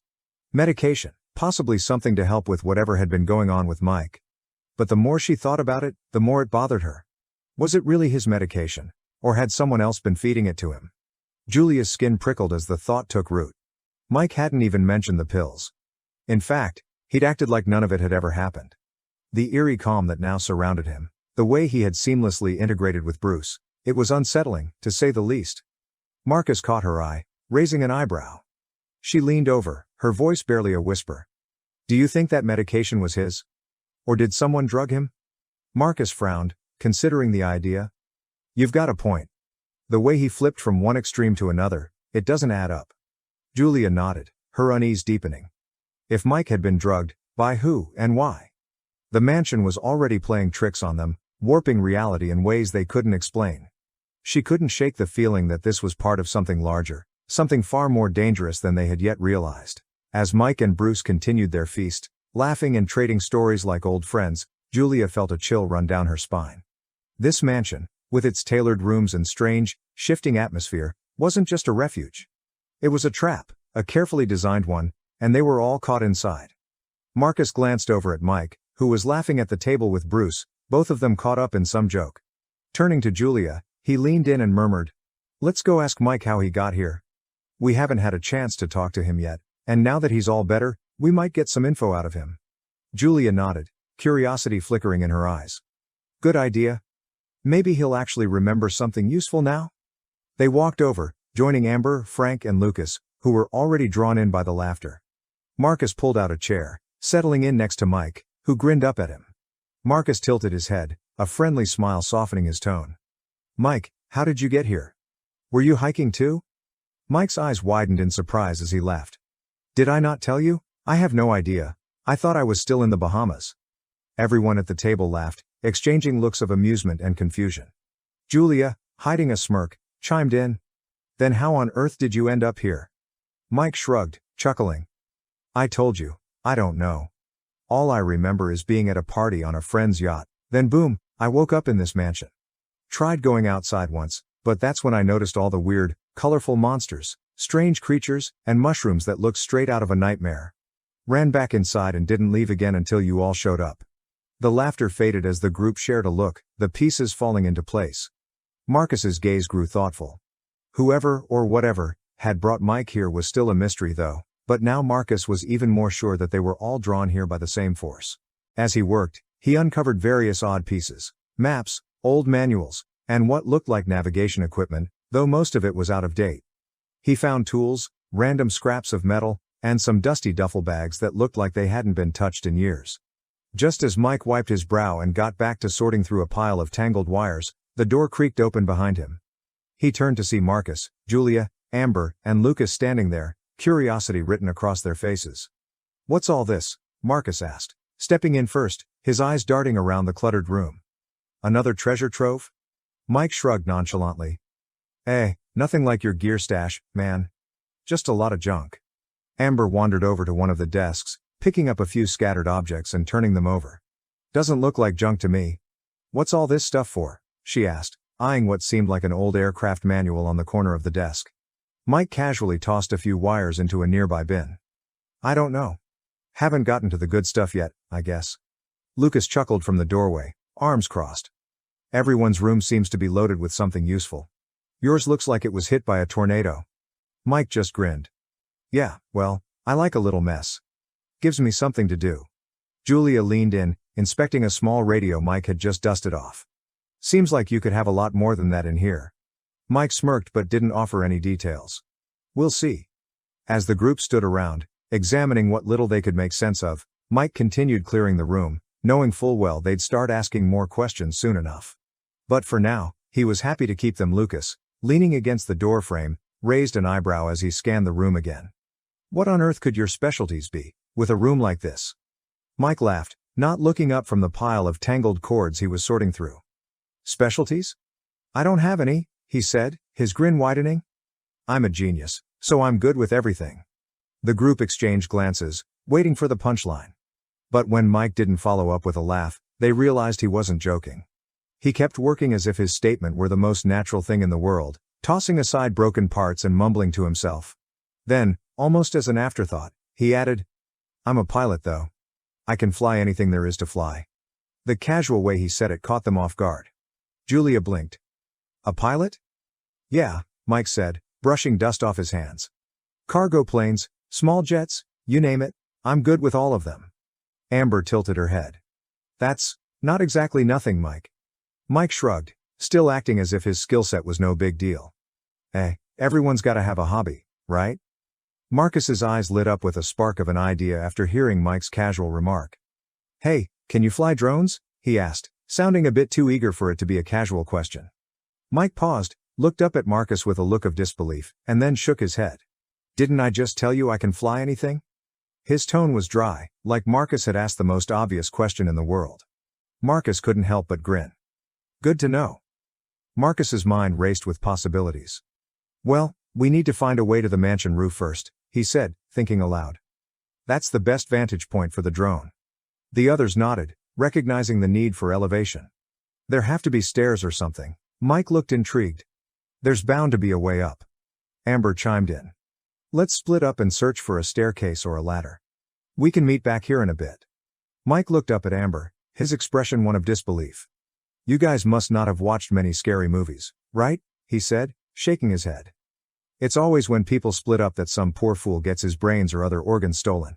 Medication, possibly something to help with whatever had been going on with Mike. But the more she thought about it, the more it bothered her. Was it really his medication, or had someone else been feeding it to him? Julia's skin prickled as the thought took root. Mike hadn't even mentioned the pills. In fact, he'd acted like none of it had ever happened. The eerie calm that now surrounded him, the way he had seamlessly integrated with Bruce, it was unsettling, to say the least. Marcus caught her eye, raising an eyebrow. She leaned over, her voice barely a whisper. "Do you think that medication was his? Or did someone drug him?" Marcus frowned, considering the idea. "You've got a point. The way he flipped from one extreme to another, it doesn't add up." Julia nodded, her unease deepening. If Mike had been drugged, by who and why? The mansion was already playing tricks on them, warping reality in ways they couldn't explain. She couldn't shake the feeling that this was part of something larger, something far more dangerous than they had yet realized. As Mike and Bruce continued their feast, laughing and trading stories like old friends, Julia felt a chill run down her spine. This mansion, with its tailored rooms and strange, shifting atmosphere, wasn't just a refuge. It was a trap, a carefully designed one, and they were all caught inside. Marcus glanced over at Mike, who was laughing at the table with Bruce, both of them caught up in some joke. Turning to Julia, he leaned in and murmured, "Let's go ask Mike how he got here. We haven't had a chance to talk to him yet, and now that he's all better, we might get some info out of him." Julia nodded, curiosity flickering in her eyes. "Good idea. Maybe he'll actually remember something useful now?" They walked over, joining Amber, Frank, and Lucas, who were already drawn in by the laughter. Marcus pulled out a chair, settling in next to Mike, who grinned up at him. Marcus tilted his head, a friendly smile softening his tone. "Mike, how did you get here? Were you hiking too?" Mike's eyes widened in surprise as he laughed. Did I not tell you? I have no idea. I thought I was still in the Bahamas. Everyone at the table laughed, exchanging looks of amusement and confusion. Julia, hiding a smirk, chimed in. Then how on earth did you end up here? Mike shrugged, chuckling. I told you, I don't know. All I remember is being at a party on a friend's yacht, then boom, I woke up in this mansion. Tried going outside once, but that's when I noticed all the weird, colorful monsters, strange creatures, and mushrooms that looked straight out of a nightmare. Ran back inside and didn't leave again until you all showed up. The laughter faded as the group shared a look, the pieces falling into place. Marcus's gaze grew thoughtful. Whoever, or whatever, had brought Mike here was still a mystery though, but now Marcus was even more sure that they were all drawn here by the same force. As he worked, he uncovered various odd pieces, maps, old manuals, and what looked like navigation equipment, though most of it was out of date. He found tools, random scraps of metal, and some dusty duffel bags that looked like they hadn't been touched in years. Just as Mike wiped his brow and got back to sorting through a pile of tangled wires, the door creaked open behind him. He turned to see Marcus, Julia, Amber, and Lucas standing there, curiosity written across their faces. What's all this? Marcus asked, stepping in first, his eyes darting around the cluttered room. Another treasure trove? Mike shrugged nonchalantly. Nothing like your gear stash, man. Just a lot of junk. Amber wandered over to one of the desks, picking up a few scattered objects and turning them over. Doesn't look like junk to me. What's all this stuff for? She asked, eyeing what seemed like an old aircraft manual on the corner of the desk. Mike casually tossed a few wires into a nearby bin. I don't know. Haven't gotten to the good stuff yet, I guess. Lucas chuckled from the doorway, arms crossed. Everyone's room seems to be loaded with something useful. Yours looks like it was hit by a tornado. Mike just grinned. Yeah, well, I like a little mess. Gives me something to do. Julia leaned in, inspecting a small radio Mike had just dusted off. Seems like you could have a lot more than that in here. Mike smirked but didn't offer any details. We'll see. As the group stood around, examining what little they could make sense of, Mike continued clearing the room, knowing full well they'd start asking more questions soon enough. But for now, he was happy to keep them. Lucas, leaning against the doorframe, raised an eyebrow as he scanned the room again. What on earth could your specialties be, with a room like this? Mike laughed, not looking up from the pile of tangled cords he was sorting through. Specialties? I don't have any, he said, his grin widening. I'm a genius, so I'm good with everything. The group exchanged glances, waiting for the punchline. But when Mike didn't follow up with a laugh, they realized he wasn't joking. He kept working as if his statement were the most natural thing in the world, tossing aside broken parts and mumbling to himself. Then, almost as an afterthought, he added, I'm a pilot though. I can fly anything there is to fly. The casual way he said it caught them off guard. Julia blinked. A pilot? Yeah, Mike said, brushing dust off his hands. Cargo planes, small jets, you name it, I'm good with all of them. Amber tilted her head. That's not exactly nothing, Mike. Mike shrugged, still acting as if his skill set was no big deal. Everyone's gotta have a hobby, right? Marcus's eyes lit up with a spark of an idea after hearing Mike's casual remark. Hey, can you fly drones? He asked, sounding a bit too eager for it to be a casual question. Mike paused, looked up at Marcus with a look of disbelief, and then shook his head. Didn't I just tell you I can fly anything? His tone was dry, like Marcus had asked the most obvious question in the world. Marcus couldn't help but grin. Good to know. Marcus's mind raced with possibilities. Well, we need to find a way to the mansion roof first, he said, thinking aloud. That's the best vantage point for the drone. The others nodded, recognizing the need for elevation. There have to be stairs or something. Mike looked intrigued. There's bound to be a way up. Amber chimed in. Let's split up and search for a staircase or a ladder. We can meet back here in a bit. Mike looked up at Amber, his expression one of disbelief. You guys must not have watched many scary movies, right? He said, shaking his head. It's always when people split up that some poor fool gets his brains or other organs stolen.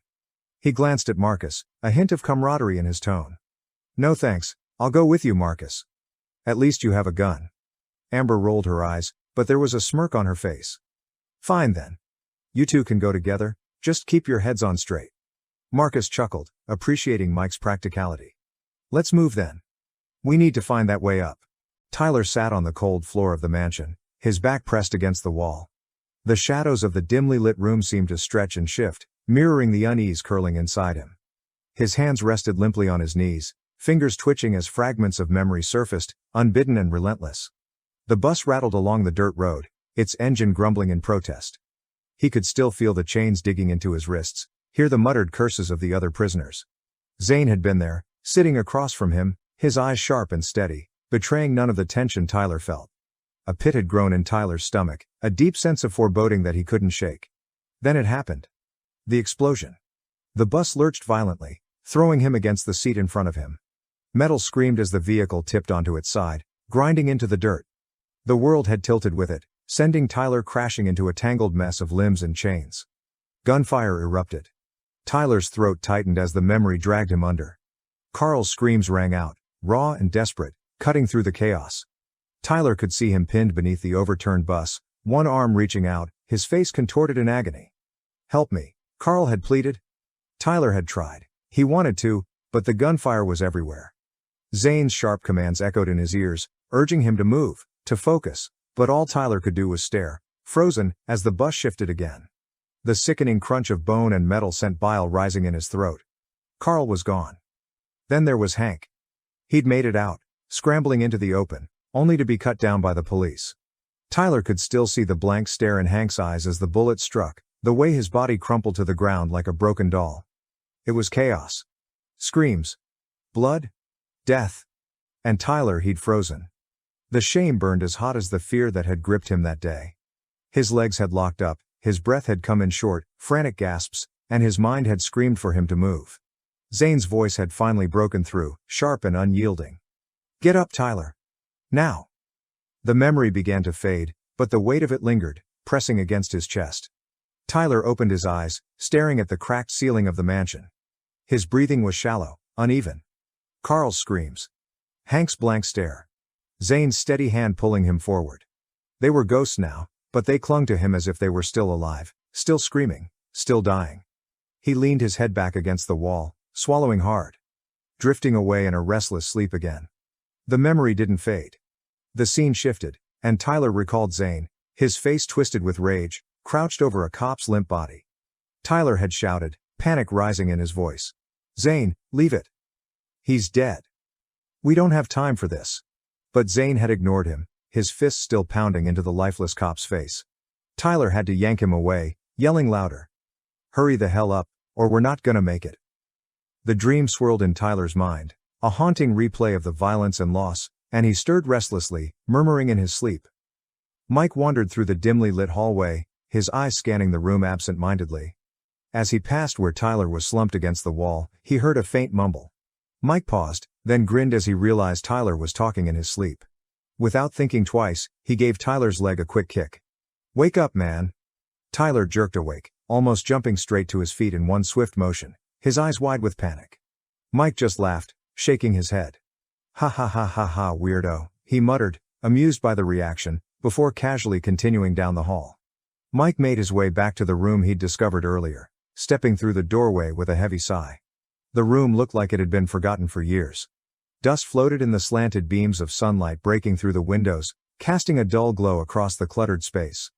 He glanced at Marcus, a hint of camaraderie in his tone. No thanks, I'll go with you, Marcus. At least you have a gun. Amber rolled her eyes, but there was a smirk on her face. Fine then. You two can go together, just keep your heads on straight. Marcus chuckled, appreciating Mike's practicality. Let's move then. We need to find that way up. Tyler sat on the cold floor of the mansion, his back pressed against the wall. The shadows of the dimly lit room seemed to stretch and shift, mirroring the unease curling inside him. His hands rested limply on his knees, fingers twitching as fragments of memory surfaced, unbidden and relentless. The bus rattled along the dirt road, its engine grumbling in protest. He could still feel the chains digging into his wrists, hear the muttered curses of the other prisoners. Zane had been there, sitting across from him, his eyes sharp and steady, betraying none of the tension Tyler felt. A pit had grown in Tyler's stomach, a deep sense of foreboding that he couldn't shake. Then it happened. The explosion. The bus lurched violently, throwing him against the seat in front of him. Metal screamed as the vehicle tipped onto its side, grinding into the dirt. The world had tilted with it, sending Tyler crashing into a tangled mess of limbs and chains. Gunfire erupted. Tyler's throat tightened as the memory dragged him under. Carl's screams rang out, raw and desperate, cutting through the chaos. Tyler could see him pinned beneath the overturned bus, one arm reaching out, his face contorted in agony. "Help me," Carl had pleaded. Tyler had tried. He wanted to, but the gunfire was everywhere. Zane's sharp commands echoed in his ears, urging him to move, to focus, but all Tyler could do was stare, frozen, as the bus shifted again. The sickening crunch of bone and metal sent bile rising in his throat. Carl was gone. Then there was Hank. He'd made it out, scrambling into the open, only to be cut down by the police. Tyler could still see the blank stare in Hank's eyes as the bullet struck, the way his body crumpled to the ground like a broken doll. It was chaos. Screams. Blood. Death. And Tyler he'd frozen. The shame burned as hot as the fear that had gripped him that day. His legs had locked up, his breath had come in short, frantic gasps, and his mind had screamed for him to move. Zane's voice had finally broken through, sharp and unyielding. "Get up, Tyler. Now." The memory began to fade, but the weight of it lingered, pressing against his chest. Tyler opened his eyes, staring at the cracked ceiling of the mansion. His breathing was shallow, uneven. Carl's screams. Hank's blank stare. Zane's steady hand pulling him forward. They were ghosts now, but they clung to him as if they were still alive, still screaming, still dying. He leaned his head back against the wall, swallowing hard. Drifting away in a restless sleep again. The memory didn't fade. The scene shifted, and Tyler recalled Zane, his face twisted with rage, crouched over a cop's limp body. Tyler had shouted, panic rising in his voice. "Zane, leave it. He's dead. We don't have time for this." But Zane had ignored him, his fists still pounding into the lifeless cop's face. Tyler had to yank him away, yelling louder. "Hurry the hell up, or we're not gonna make it." The dream swirled in Tyler's mind, a haunting replay of the violence and loss, and he stirred restlessly, murmuring in his sleep. Mike wandered through the dimly lit hallway, his eyes scanning the room absent-mindedly. As he passed where Tyler was slumped against the wall, he heard a faint mumble. Mike paused, then grinned as he realized Tyler was talking in his sleep. Without thinking twice, he gave Tyler's leg a quick kick. "Wake up, man." Tyler jerked awake, almost jumping straight to his feet in one swift motion, his eyes wide with panic. Mike just laughed, shaking his head. "Ha ha ha ha ha, weirdo," he muttered, amused by the reaction, before casually continuing down the hall. Mike made his way back to the room he'd discovered earlier, stepping through the doorway with a heavy sigh. The room looked like it had been forgotten for years. Dust floated in the slanted beams of sunlight breaking through the windows, casting a dull glow across the cluttered space.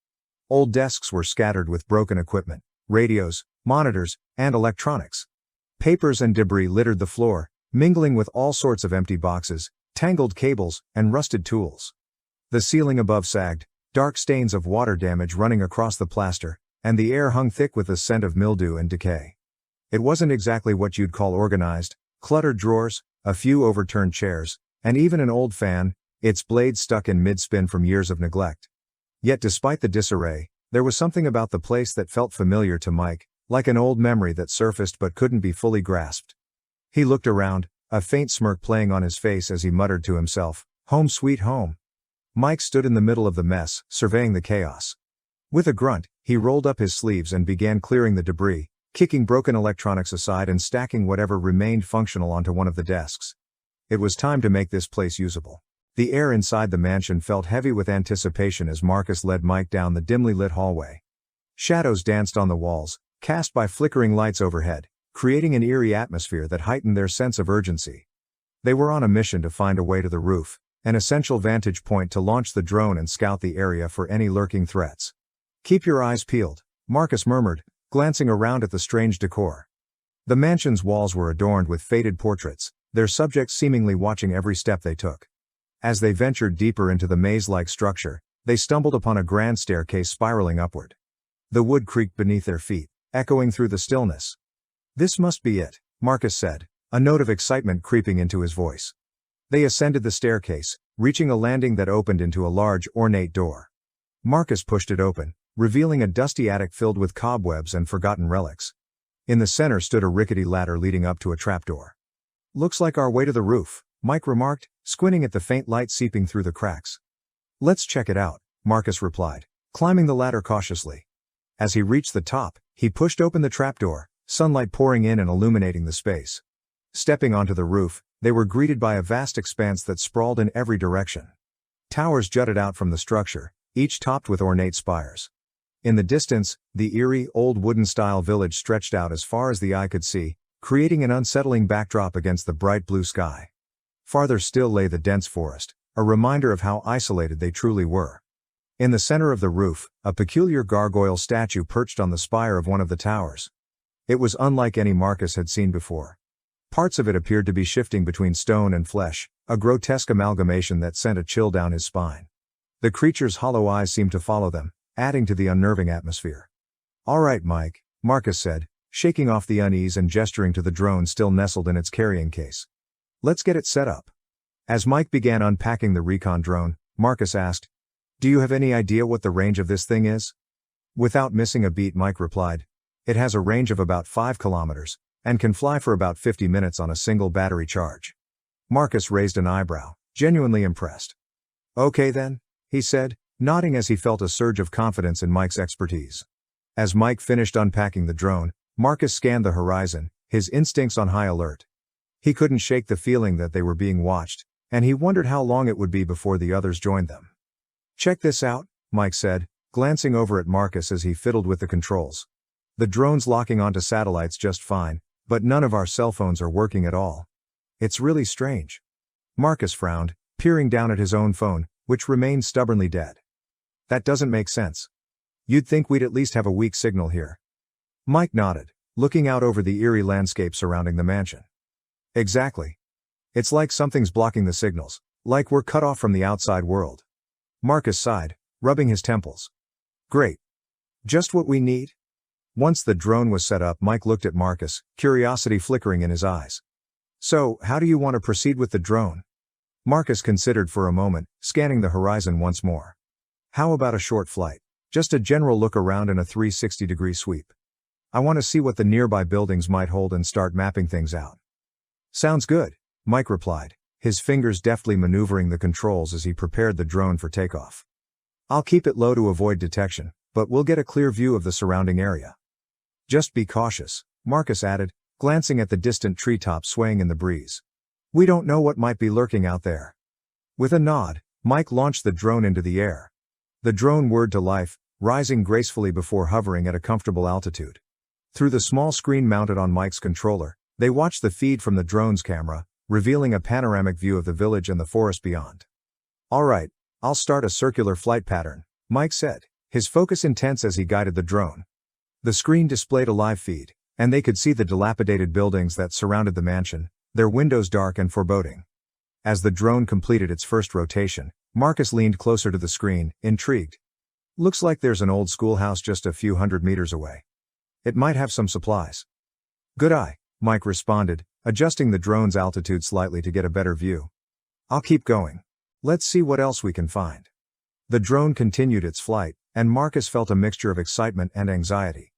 Old desks were scattered with broken equipment, radios, monitors, and electronics. Papers and debris littered the floor, mingling with all sorts of empty boxes, tangled cables, and rusted tools. The ceiling above sagged, dark stains of water damage running across the plaster, and the air hung thick with the scent of mildew and decay. It wasn't exactly what you'd call organized: cluttered drawers, a few overturned chairs, and even an old fan, its blade stuck in mid-spin from years of neglect. Yet despite the disarray, there was something about the place that felt familiar to Mike, like an old memory that surfaced but couldn't be fully grasped. He looked around, a faint smirk playing on his face as he muttered to himself, "Home sweet home." Mike stood in the middle of the mess, surveying the chaos. With a grunt, he rolled up his sleeves and began clearing the debris, kicking broken electronics aside and stacking whatever remained functional onto one of the desks. It was time to make this place usable. The air inside the mansion felt heavy with anticipation as Marcus led Mike down the dimly lit hallway. Shadows danced on the walls, cast by flickering lights overhead, creating an eerie atmosphere that heightened their sense of urgency. They were on a mission to find a way to the roof, an essential vantage point to launch the drone and scout the area for any lurking threats. Keep your eyes peeled, Marcus murmured, glancing around at the strange decor. The mansion's walls were adorned with faded portraits, their subjects seemingly watching every step they took. As they ventured deeper into the maze-like structure, they stumbled upon a grand staircase spiraling upward. The wood creaked beneath their feet, echoing through the stillness. "This must be it," Marcus said, a note of excitement creeping into his voice. They ascended the staircase, reaching a landing that opened into a large, ornate door. Marcus pushed it open, revealing a dusty attic filled with cobwebs and forgotten relics. In the center stood a rickety ladder leading up to a trapdoor. "Looks like our way to the roof," Mike remarked, squinting at the faint light seeping through the cracks. "Let's check it out," Marcus replied, climbing the ladder cautiously. As he reached the top, he pushed open the trapdoor, sunlight pouring in and illuminating the space. Stepping onto the roof, they were greeted by a vast expanse that sprawled in every direction. Towers jutted out from the structure, each topped with ornate spires. In the distance, the eerie, old wooden-style village stretched out as far as the eye could see, creating an unsettling backdrop against the bright blue sky. Farther still lay the dense forest, a reminder of how isolated they truly were. In the center of the roof, a peculiar gargoyle statue perched on the spire of one of the towers. It was unlike any Marcus had seen before. Parts of it appeared to be shifting between stone and flesh, a grotesque amalgamation that sent a chill down his spine. The creature's hollow eyes seemed to follow them, adding to the unnerving atmosphere. "All right, Mike," Marcus said, shaking off the unease and gesturing to the drone still nestled in its carrying case. "Let's get it set up." As Mike began unpacking the recon drone, Marcus asked, "Do you have any idea what the range of this thing is?" Without missing a beat, Mike replied, "It has a range of about 5 kilometers, and can fly for about 50 minutes on a single battery charge." Marcus raised an eyebrow, genuinely impressed. "Okay then," he said, nodding as he felt a surge of confidence in Mike's expertise. As Mike finished unpacking the drone, Marcus scanned the horizon, his instincts on high alert. He couldn't shake the feeling that they were being watched, and he wondered how long it would be before the others joined them. "Check this out," Mike said, glancing over at Marcus as he fiddled with the controls. "The drone's locking onto satellites just fine, but none of our cell phones are working at all. It's really strange." Marcus frowned, peering down at his own phone, which remained stubbornly dead. "That doesn't make sense. You'd think we'd at least have a weak signal here." Mike nodded, looking out over the eerie landscape surrounding the mansion. "Exactly. It's like something's blocking the signals, like we're cut off from the outside world." Marcus sighed, rubbing his temples. "Great. Just what we need." Once the drone was set up, Mike looked at Marcus, curiosity flickering in his eyes. "So, how do you want to proceed with the drone?" Marcus considered for a moment, scanning the horizon once more. "How about a short flight? Just a general look around in a 360-degree sweep. I want to see what the nearby buildings might hold and start mapping things out." "Sounds good," Mike replied, his fingers deftly maneuvering the controls as he prepared the drone for takeoff. "I'll keep it low to avoid detection, but we'll get a clear view of the surrounding area." "Just be cautious," Marcus added, glancing at the distant treetops swaying in the breeze. "We don't know what might be lurking out there." With a nod, Mike launched the drone into the air. The drone whirred to life, rising gracefully before hovering at a comfortable altitude. Through the small screen mounted on Mike's controller, they watched the feed from the drone's camera, revealing a panoramic view of the village and the forest beyond. "All right, I'll start a circular flight pattern," Mike said, his focus intense as he guided the drone. The screen displayed a live feed, and they could see the dilapidated buildings that surrounded the mansion, their windows dark and foreboding. As the drone completed its first rotation, Marcus leaned closer to the screen, intrigued. "Looks like there's an old schoolhouse just a few hundred meters away. It might have some supplies." "Good eye," Mike responded, adjusting the drone's altitude slightly to get a better view. "I'll keep going. Let's see what else we can find." The drone continued its flight, and Marcus felt a mixture of excitement and anxiety.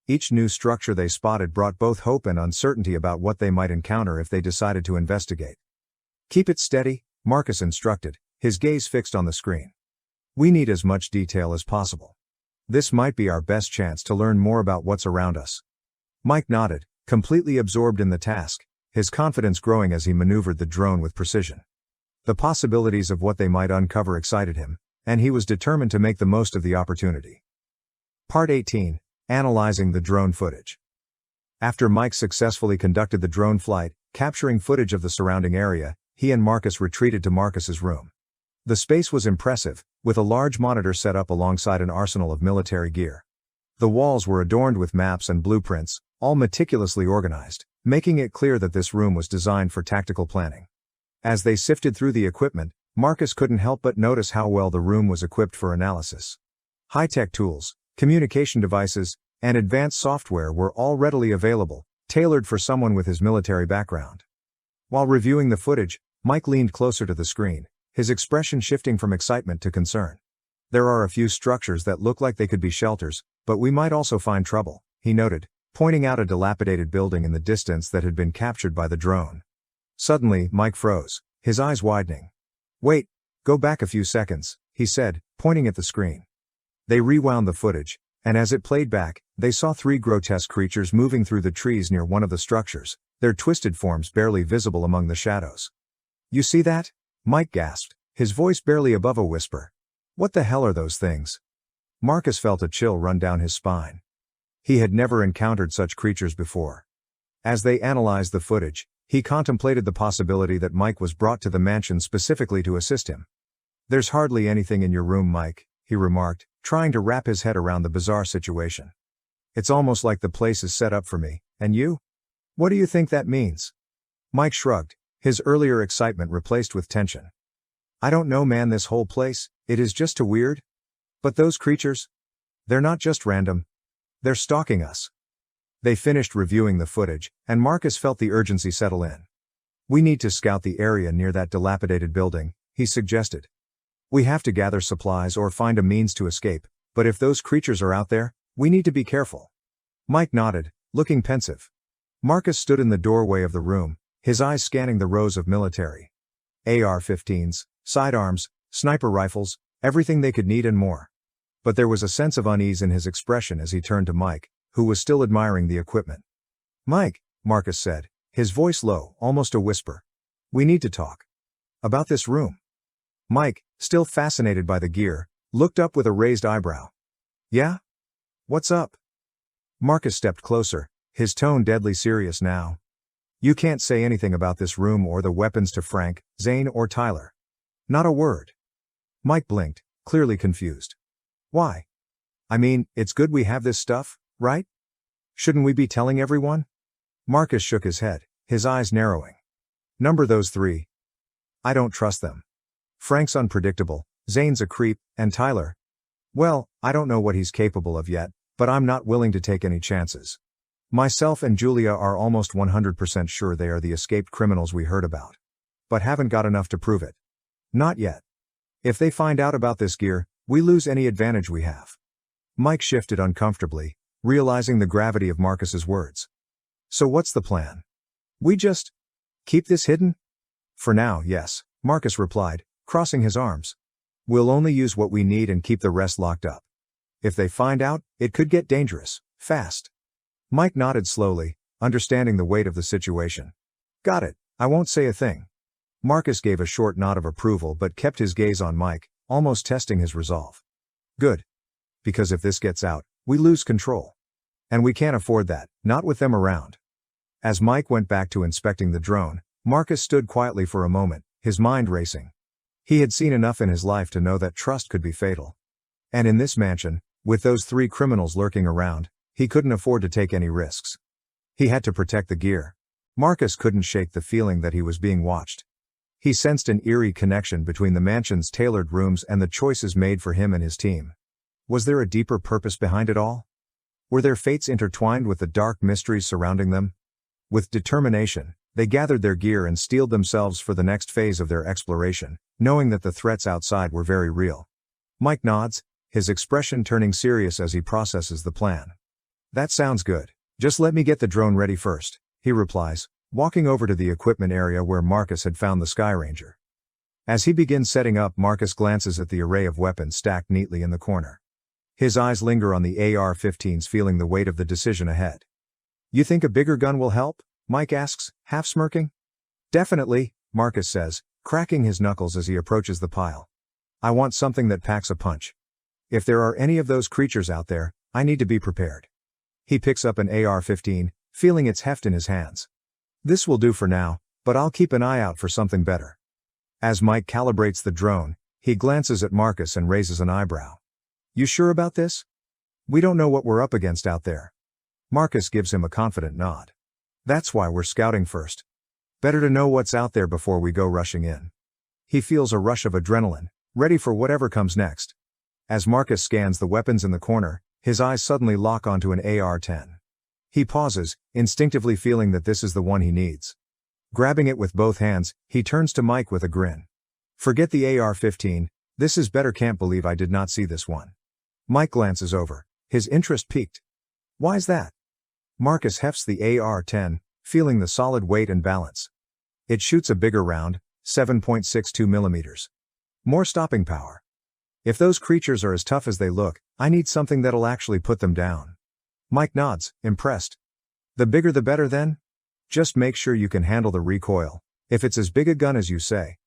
Each new structure they spotted brought both hope and uncertainty about what they might encounter if they decided to investigate. "Keep it steady," Marcus instructed, his gaze fixed on the screen. "We need as much detail as possible. This might be our best chance to learn more about what's around us." Mike nodded, completely absorbed in the task, his confidence growing as he maneuvered the drone with precision. The possibilities of what they might uncover excited him, and he was determined to make the most of the opportunity. Part 18. Analyzing the drone footage. After Mike successfully conducted the drone flight, capturing footage of the surrounding area, he and Marcus retreated to Marcus's room. The space was impressive, with a large monitor set up alongside an arsenal of military gear. The walls were adorned with maps and blueprints, all meticulously organized, making it clear that this room was designed for tactical planning. As they sifted through the equipment, Marcus couldn't help but notice how well the room was equipped for analysis. High-tech tools, communication devices, and advanced software were all readily available, tailored for someone with his military background. While reviewing the footage, Mike leaned closer to the screen, his expression shifting from excitement to concern. "There are a few structures that look like they could be shelters, but we might also find trouble," he noted, pointing out a dilapidated building in the distance that had been captured by the drone. Suddenly, Mike froze, his eyes widening. "Wait, go back a few seconds," he said, pointing at the screen. They rewound the footage, and as it played back, they saw 3 grotesque creatures moving through the trees near one of the structures, their twisted forms barely visible among the shadows. "You see that?" Mike gasped, his voice barely above a whisper. "What the hell are those things?" Marcus felt a chill run down his spine. He had never encountered such creatures before. As they analyzed the footage, he contemplated the possibility that Mike was brought to the mansion specifically to assist him. "There's hardly anything in your room, Mike," he remarked, trying to wrap his head around the bizarre situation. "It's almost like the place is set up for me, and you? What do you think that means?" Mike shrugged, his earlier excitement replaced with tension. "I don't know, man, this whole place, it is just too weird. But those creatures? They're not just random. They're stalking us." They finished reviewing the footage, and Marcus felt the urgency settle in. "We need to scout the area near that dilapidated building," he suggested. "We have to gather supplies or find a means to escape, but if those creatures are out there, we need to be careful." Mike nodded, looking pensive. Marcus stood in the doorway of the room, his eyes scanning the rows of military AR-15s, sidearms, sniper rifles, everything they could need and more. But there was a sense of unease in his expression as he turned to Mike, who was still admiring the equipment. "Mike," Marcus said, his voice low, almost a whisper. "We need to talk. About this room." Mike, still fascinated by the gear, looked up with a raised eyebrow. "Yeah? What's up?" Marcus stepped closer, his tone deadly serious now. "You can't say anything about this room or the weapons to Frank, Zane, or Tyler. Not a word." Mike blinked, clearly confused. "Why? I mean, it's good we have this stuff, right? Shouldn't we be telling everyone?" Marcus shook his head, his eyes narrowing. "Number those 3. I don't trust them. Frank's unpredictable, Zane's a creep, and Tyler, well, I don't know what he's capable of yet, but I'm not willing to take any chances. Myself and Julia are almost 100% sure they are the escaped criminals we heard about. But haven't got enough to prove it. Not yet. If they find out about this gear, we lose any advantage we have." Mike shifted uncomfortably, realizing the gravity of Marcus's words. "So what's the plan? We just keep this hidden?" "For now, yes," Marcus replied, crossing his arms. "We'll only use what we need and keep the rest locked up. If they find out, it could get dangerous, fast." Mike nodded slowly, understanding the weight of the situation. "Got it, I won't say a thing." Marcus gave a short nod of approval but kept his gaze on Mike, almost testing his resolve. "Good. Because if this gets out, we lose control. And we can't afford that, not with them around." As Mike went back to inspecting the drone, Marcus stood quietly for a moment, his mind racing. He had seen enough in his life to know that trust could be fatal. And in this mansion, with those 3 criminals lurking around, he couldn't afford to take any risks. He had to protect the gear. Marcus couldn't shake the feeling that he was being watched. He sensed an eerie connection between the mansion's tailored rooms and the choices made for him and his team. Was there a deeper purpose behind it all? Were their fates intertwined with the dark mysteries surrounding them? With determination, they gathered their gear and steeled themselves for the next phase of their exploration, knowing that the threats outside were very real. Mike nods, his expression turning serious as he processes the plan. "That sounds good. Just let me get the drone ready first," he replies, walking over to the equipment area where Marcus had found the Sky Ranger. As he begins setting up, Marcus glances at the array of weapons stacked neatly in the corner. His eyes linger on the AR-15s, feeling the weight of the decision ahead. "You think a bigger gun will help?" Mike asks, half smirking. "Definitely," Marcus says, cracking his knuckles as he approaches the pile. "I want something that packs a punch. If there are any of those creatures out there, I need to be prepared." He picks up an AR-15, feeling its heft in his hands. "This will do for now, but I'll keep an eye out for something better." As Mike calibrates the drone, He glances at Marcus and raises an eyebrow. You sure about this? We don't know what we're up against out there. Marcus gives him a confident nod. That's why we're scouting first. Better to know what's out there before we go rushing in. He feels a rush of adrenaline, ready for whatever comes next. As Marcus scans the weapons in the corner, his eyes suddenly lock onto an AR-10. He pauses, instinctively feeling that this is the one he needs. Grabbing it with both hands, he turns to Mike with a grin. Forget the AR-15, this is better. Can't believe I did not see this one. Mike glances over, his interest piqued. Why's that? Marcus hefts the AR-10, feeling the solid weight and balance. It shoots a bigger round, 7.62 millimeters. More stopping power. If those creatures are as tough as they look, I need something that'll actually put them down. Mike nods, impressed. The bigger the better then? Just make sure you can handle the recoil, if it's as big a gun as you say.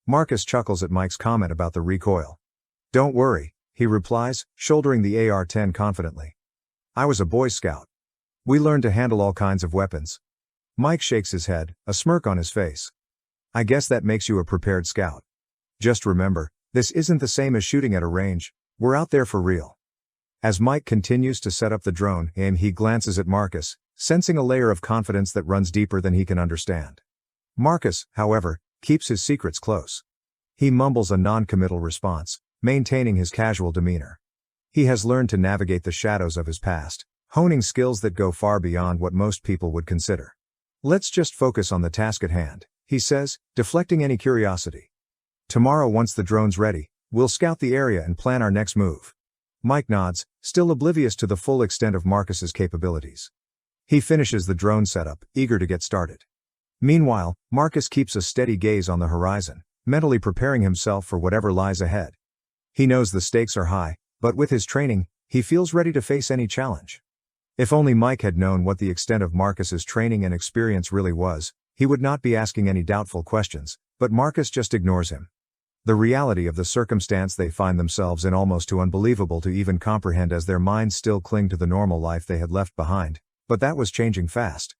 Marcus chuckles at Mike's comment about the recoil. Don't worry, he replies, shouldering the AR-10 confidently. I was a Boy Scout. We learned to handle all kinds of weapons. Mike shakes his head, a smirk on his face. I guess that makes you a prepared scout. Just remember, this isn't the same as shooting at a range, we're out there for real. As Mike continues to set up the drone, he glances at Marcus, sensing a layer of confidence that runs deeper than he can understand. Marcus, however, keeps his secrets close. He mumbles a non-committal response, maintaining his casual demeanor. He has learned to navigate the shadows of his past, honing skills that go far beyond what most people would consider. Let's just focus on the task at hand, he says, deflecting any curiosity. Tomorrow, once the drone's ready, we'll scout the area and plan our next move. Mike nods, still oblivious to the full extent of Marcus's capabilities. He finishes the drone setup, eager to get started. Meanwhile, Marcus keeps a steady gaze on the horizon, mentally preparing himself for whatever lies ahead. He knows the stakes are high, but with his training, he feels ready to face any challenge. If only Mike had known what the extent of Marcus's training and experience really was, he would not be asking any doubtful questions, but Marcus just ignores him. The reality of the circumstance they find themselves in almost too unbelievable to even comprehend, as their minds still cling to the normal life they had left behind, but that was changing fast.